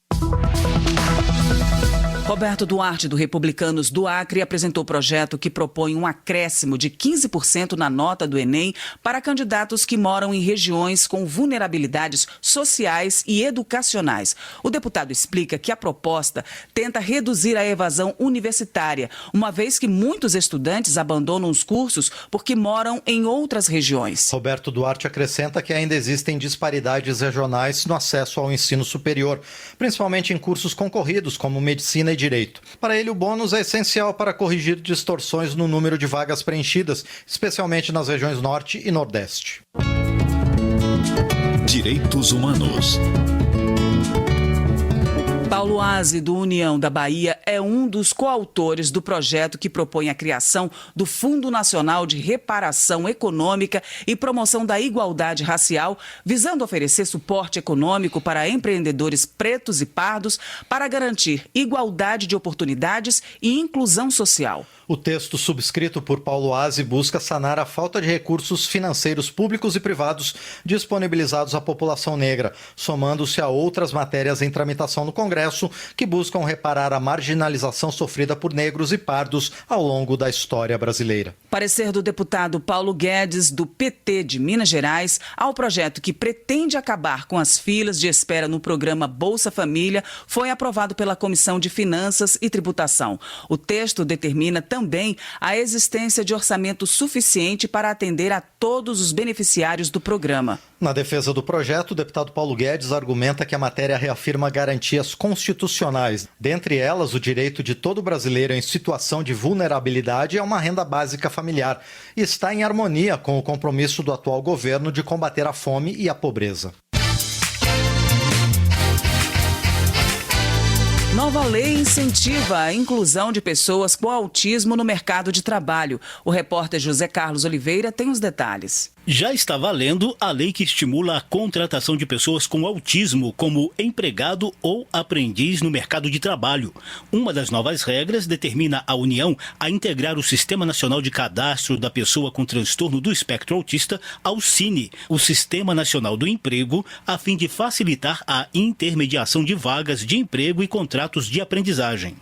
Speaker 3: Roberto Duarte, do Republicanos do Acre, apresentou o projeto que propõe um acréscimo de 15% na nota do Enem para candidatos que moram em regiões com vulnerabilidades sociais e educacionais. O deputado explica que a proposta tenta reduzir a evasão universitária, uma vez que muitos estudantes abandonam os cursos porque moram em outras regiões.
Speaker 17: Roberto Duarte acrescenta que ainda existem disparidades regionais no acesso ao ensino superior, principalmente em cursos concorridos como medicina e direito. Para ele, o bônus é essencial para corrigir distorções no número de vagas preenchidas, especialmente nas regiões Norte e Nordeste.
Speaker 20: Direitos Humanos.
Speaker 3: Paulo Aze, do União da Bahia, é um dos coautores do projeto que propõe a criação do Fundo Nacional de Reparação Econômica e Promoção da Igualdade Racial, visando oferecer suporte econômico para empreendedores pretos e pardos para garantir igualdade de oportunidades e inclusão social.
Speaker 17: O texto subscrito por Paulo Aze busca sanar a falta de recursos financeiros públicos e privados disponibilizados à população negra, somando-se a outras matérias em tramitação no Congresso que buscam reparar a marginalização sofrida por negros e pardos ao longo da história brasileira.
Speaker 3: Parecer do deputado Paulo Guedes, do PT de Minas Gerais, ao projeto que pretende acabar com as filas de espera no programa Bolsa Família, foi aprovado pela Comissão de Finanças e Tributação. O texto determina também a existência de orçamento suficiente para atender a todos os beneficiários do programa.
Speaker 17: Na defesa do projeto, o deputado Paulo Guedes argumenta que a matéria reafirma garantias constitucionais. Dentre elas, o direito de todo brasileiro em situação de vulnerabilidade a uma renda básica familiar e está em harmonia com o compromisso do atual governo de combater a fome e a pobreza.
Speaker 3: Nova lei incentiva a inclusão de pessoas com autismo no mercado de trabalho. O repórter José Carlos Oliveira tem os detalhes.
Speaker 21: Já está valendo a lei que estimula a contratação de pessoas com autismo como empregado ou aprendiz no mercado de trabalho. Uma das novas regras determina a União a integrar o Sistema Nacional de Cadastro da Pessoa com Transtorno do Espectro Autista ao SINE, o Sistema Nacional do Emprego, a fim de facilitar a intermediação de vagas de emprego e contratos de aprendizagem.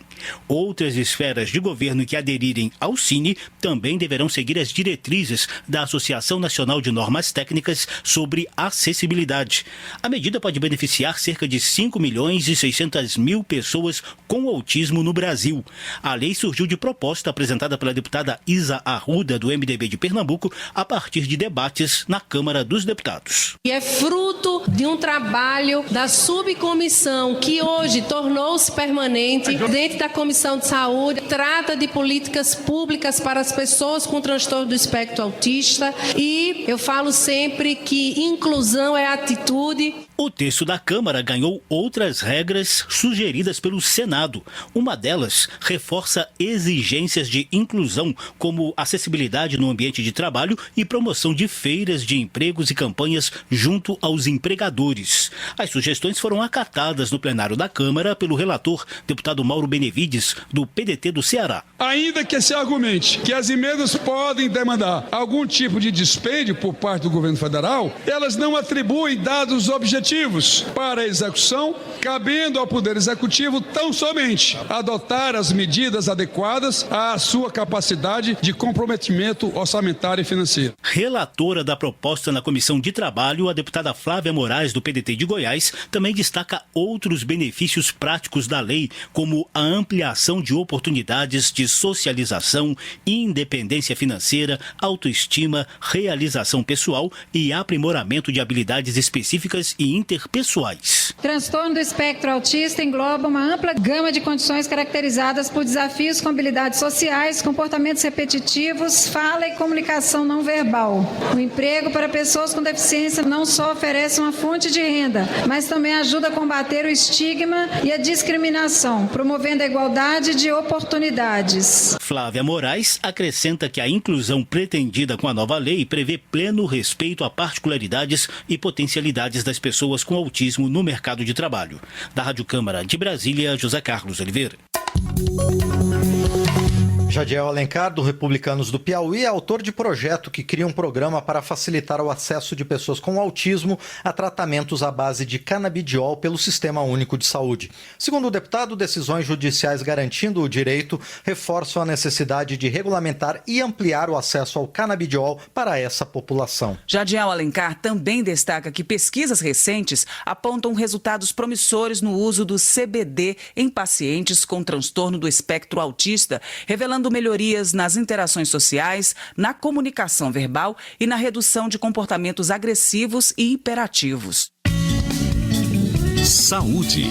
Speaker 21: Outras esferas de governo que aderirem ao SINE também deverão seguir as diretrizes da Associação Nacional de Normas Técnicas sobre Acessibilidade. A medida pode beneficiar cerca de 5.600.000 pessoas com autismo no Brasil. A lei surgiu de proposta apresentada pela deputada Isa Arruda, do MDB de Pernambuco, a partir de debates na Câmara dos Deputados.
Speaker 22: E é fruto de um trabalho da subcomissão que hoje tornou-se permanente dentro da Comissão de Saúde, trata de políticas públicas para as pessoas com transtorno do espectro autista e eu falo sempre que inclusão é atitude.
Speaker 21: O texto da Câmara ganhou outras regras sugeridas pelo Senado. Uma delas reforça exigências de inclusão, como acessibilidade no ambiente de trabalho e promoção de feiras de empregos e campanhas junto aos empregadores. As sugestões foram acatadas no plenário da Câmara pelo relator, deputado Mauro Benevides, do PDT do Ceará.
Speaker 23: Ainda que se argumente que as emendas podem demandar algum tipo de dispêndio por parte do governo federal, elas não atribuem dados objetivos para a execução, cabendo ao Poder Executivo tão somente adotar as medidas adequadas à sua capacidade de comprometimento orçamentário e financeiro.
Speaker 21: Relatora da proposta na Comissão de Trabalho, a deputada Flávia Moraes, do PDT de Goiás, também destaca outros benefícios práticos da lei, como a ampliação de oportunidades de socialização, independência financeira, autoestima, realização pessoal e aprimoramento de habilidades específicas e interpessoais.
Speaker 24: Transtorno do espectro autista engloba uma ampla gama de condições caracterizadas por desafios com habilidades sociais, comportamentos repetitivos, fala e comunicação não verbal. O emprego para pessoas com deficiência não só oferece uma fonte de renda, mas também ajuda a combater o estigma e a discriminação, promovendo a igualdade de oportunidades.
Speaker 21: Flávia Moraes acrescenta que a inclusão pretendida com a nova lei prevê pleno respeito a particularidades e potencialidades das pessoas com autismo no mercado de trabalho. Da Rádio Câmara de Brasília, José Carlos Oliveira.
Speaker 17: Jadiel Alencar, do Republicanos do Piauí, é autor de projeto que cria um programa para facilitar o acesso de pessoas com autismo a tratamentos à base de canabidiol pelo Sistema Único de Saúde. Segundo o deputado, decisões judiciais garantindo o direito reforçam a necessidade de regulamentar e ampliar o acesso ao canabidiol para essa população.
Speaker 3: Jadiel Alencar também destaca que pesquisas recentes apontam resultados promissores no uso do CBD em pacientes com transtorno do espectro autista, revelando melhorias nas interações sociais, na comunicação verbal e na redução de comportamentos agressivos e hiperativos.
Speaker 20: Saúde.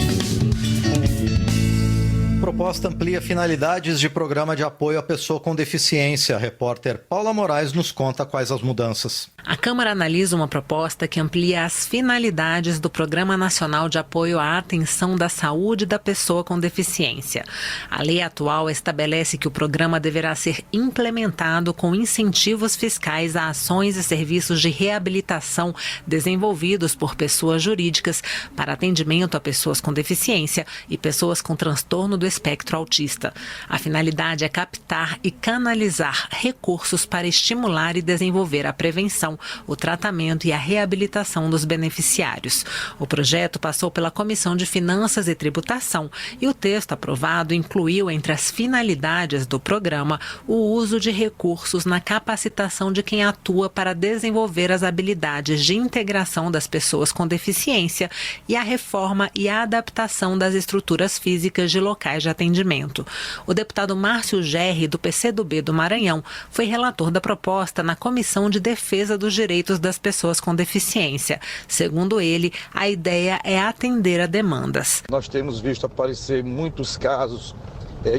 Speaker 17: Proposta amplia finalidades de programa de apoio à pessoa com deficiência. A repórter Paula Moraes nos conta quais as mudanças.
Speaker 25: A Câmara analisa uma proposta que amplia as finalidades do Programa Nacional de Apoio à Atenção da Saúde da Pessoa com Deficiência. A lei atual estabelece que o programa deverá ser implementado com incentivos fiscais a ações e serviços de reabilitação desenvolvidos por pessoas jurídicas para atendimento a pessoas com deficiência e pessoas com transtorno do espectro autista. A finalidade é captar e canalizar recursos para estimular e desenvolver a prevenção, o tratamento e a reabilitação dos beneficiários. O projeto passou pela Comissão de Finanças e Tributação e o texto aprovado incluiu entre as finalidades do programa o uso de recursos na capacitação de quem atua para desenvolver as habilidades de integração das pessoas com deficiência e a reforma e a adaptação das estruturas físicas de locais de atendimento. O deputado Márcio Gerri, do PCdoB do Maranhão, foi relator da proposta na Comissão de Defesa dos Direitos das Pessoas com Deficiência. Segundo ele, a ideia é atender a demandas.
Speaker 26: Nós temos visto aparecer muitos casos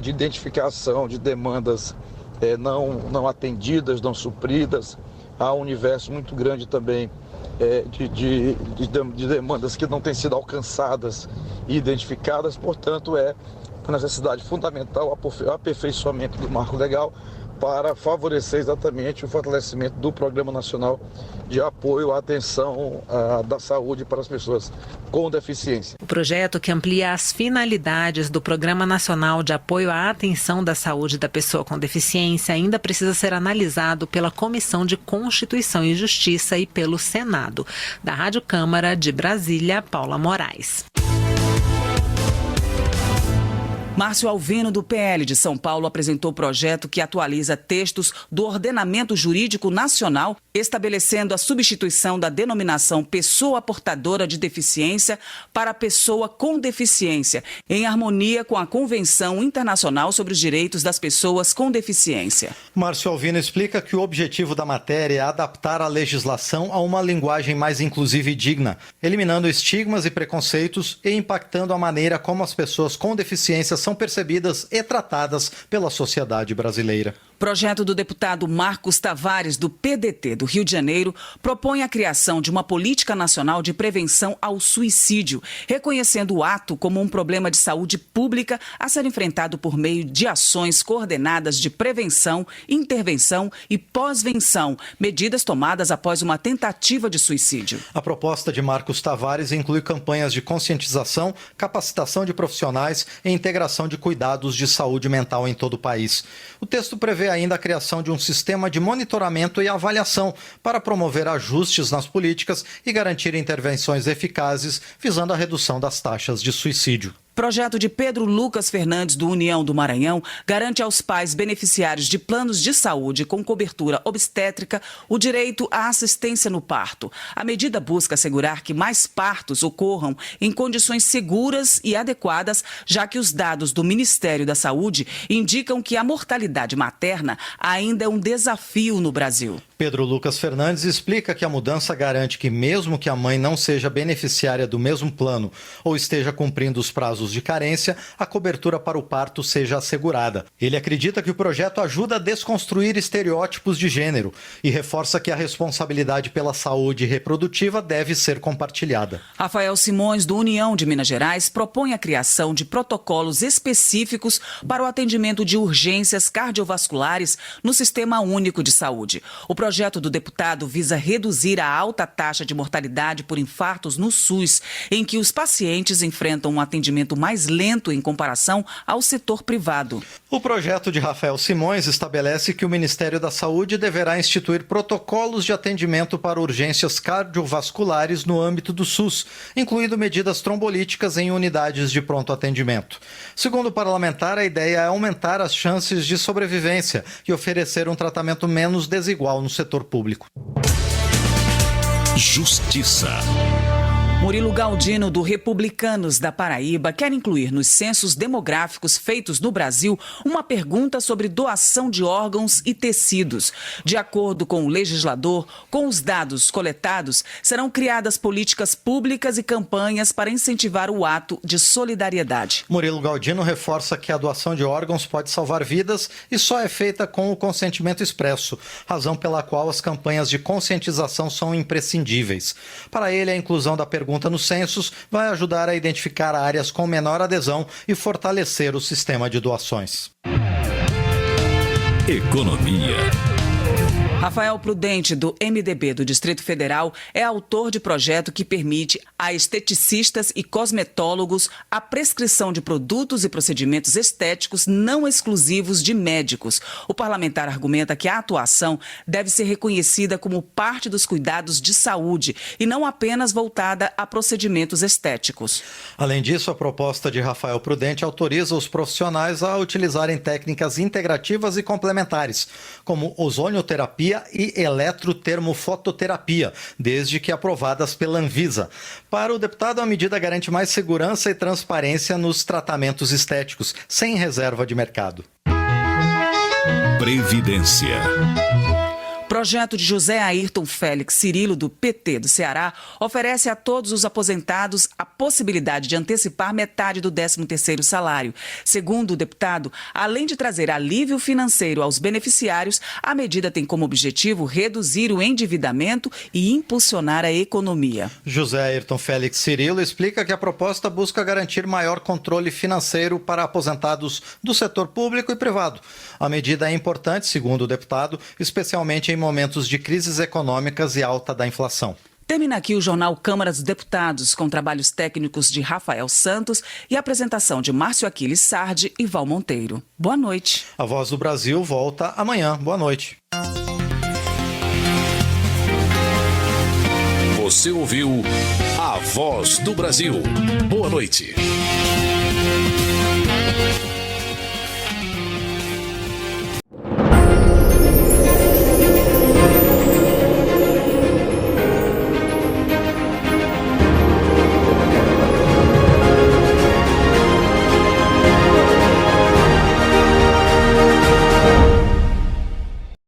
Speaker 26: de identificação de demandas não atendidas, não supridas. Há um universo muito grande também de demandas que não têm sido alcançadas e identificadas, portanto, é uma necessidade fundamental o aperfeiçoamento do marco legal para favorecer exatamente o fortalecimento do Programa Nacional de Apoio à Atenção da Saúde para as pessoas com deficiência.
Speaker 25: O projeto, que amplia as finalidades do Programa Nacional de Apoio à Atenção da Saúde da Pessoa com Deficiência, ainda precisa ser analisado pela Comissão de Constituição e Justiça e pelo Senado. Da Rádio Câmara de Brasília, Paula Moraes.
Speaker 3: Márcio Alvino, do PL de São Paulo, apresentou o projeto que atualiza textos do Ordenamento Jurídico Nacional, estabelecendo a substituição da denominação pessoa portadora de deficiência para pessoa com deficiência, em harmonia com a Convenção Internacional sobre os Direitos das Pessoas com Deficiência.
Speaker 17: Márcio Alvino explica que o objetivo da matéria é adaptar a legislação a uma linguagem mais inclusiva e digna, eliminando estigmas e preconceitos e impactando a maneira como as pessoas com deficiência são percebidas e tratadas pela sociedade brasileira.
Speaker 3: Projeto do deputado Marcos Tavares, do PDT do Rio de Janeiro, propõe a criação de uma política nacional de prevenção ao suicídio, reconhecendo o ato como um problema de saúde pública a ser enfrentado por meio de ações coordenadas de prevenção, intervenção e pós-venção, medidas tomadas após uma tentativa de suicídio.
Speaker 17: A proposta de Marcos Tavares inclui campanhas de conscientização, capacitação de profissionais e integração de cuidados de saúde mental em todo o país. O texto prevê ainda a criação de um sistema de monitoramento e avaliação para promover ajustes nas políticas e garantir intervenções eficazes visando a redução das taxas de suicídio.
Speaker 3: Projeto de Pedro Lucas Fernandes, do União do Maranhão, garante aos pais beneficiários de planos de saúde com cobertura obstétrica o direito à assistência no parto. A medida busca assegurar que mais partos ocorram em condições seguras e adequadas, já que os dados do Ministério da Saúde indicam que a mortalidade materna ainda é um desafio no Brasil.
Speaker 17: Pedro Lucas Fernandes explica que a mudança garante que, mesmo que a mãe não seja beneficiária do mesmo plano ou esteja cumprindo os prazos de carência, a cobertura para o parto seja assegurada. Ele acredita que o projeto ajuda a desconstruir estereótipos de gênero e reforça que a responsabilidade pela saúde reprodutiva deve ser compartilhada.
Speaker 3: Rafael Simões, do União de Minas Gerais, propõe a criação de protocolos específicos para o atendimento de urgências cardiovasculares no Sistema Único de Saúde. O projeto do deputado visa reduzir a alta taxa de mortalidade por infartos no SUS, em que os pacientes enfrentam um atendimento mais lento em comparação ao setor privado.
Speaker 17: O projeto de Rafael Simões estabelece que o Ministério da Saúde deverá instituir protocolos de atendimento para urgências cardiovasculares no âmbito do SUS, incluindo medidas trombolíticas em unidades de pronto atendimento. Segundo o parlamentar, a ideia é aumentar as chances de sobrevivência e oferecer um tratamento menos desigual no setor público.
Speaker 20: Justiça.
Speaker 3: Murilo Galdino, do Republicanos da Paraíba, quer incluir nos censos demográficos feitos no Brasil uma pergunta sobre doação de órgãos e tecidos. De acordo com o legislador, com os dados coletados, serão criadas políticas públicas e campanhas para incentivar o ato de solidariedade.
Speaker 17: Murilo Galdino reforça que a doação de órgãos pode salvar vidas e só é feita com o consentimento expresso, razão pela qual as campanhas de conscientização são imprescindíveis. Para ele, a inclusão da pergunta nos censos vai ajudar a identificar áreas com menor adesão e fortalecer o sistema de doações.
Speaker 20: Economia.
Speaker 3: Rafael Prudente, do MDB do Distrito Federal, é autor de projeto que permite a esteticistas e cosmetólogos a prescrição de produtos e procedimentos estéticos não exclusivos de médicos. O parlamentar argumenta que a atuação deve ser reconhecida como parte dos cuidados de saúde e não apenas voltada a procedimentos estéticos.
Speaker 17: Além disso, a proposta de Rafael Prudente autoriza os profissionais a utilizarem técnicas integrativas e complementares, como ozonioterapia e eletrotermofototerapia, desde que aprovadas pela Anvisa. Para o deputado, a medida garante mais segurança e transparência nos tratamentos estéticos, sem reserva de mercado.
Speaker 20: Previdência.
Speaker 3: Projeto de José Ayrton Félix Cirilo, do PT do Ceará, oferece a todos os aposentados a possibilidade de antecipar metade do 13º salário. Segundo o deputado, além de trazer alívio financeiro aos beneficiários, a medida tem como objetivo reduzir o endividamento e impulsionar a economia.
Speaker 17: José Ayrton Félix Cirilo explica que a proposta busca garantir maior controle financeiro para aposentados do setor público e privado. A medida é importante, segundo o deputado, especialmente em momentos de crises econômicas e alta da inflação.
Speaker 3: Termina aqui o jornal Câmara dos Deputados, com trabalhos técnicos de Rafael Santos e apresentação de Márcio Aquiles Sardi e Val Monteiro. Boa noite.
Speaker 17: A Voz do Brasil volta amanhã. Boa noite.
Speaker 20: Você ouviu A Voz do Brasil. Boa noite.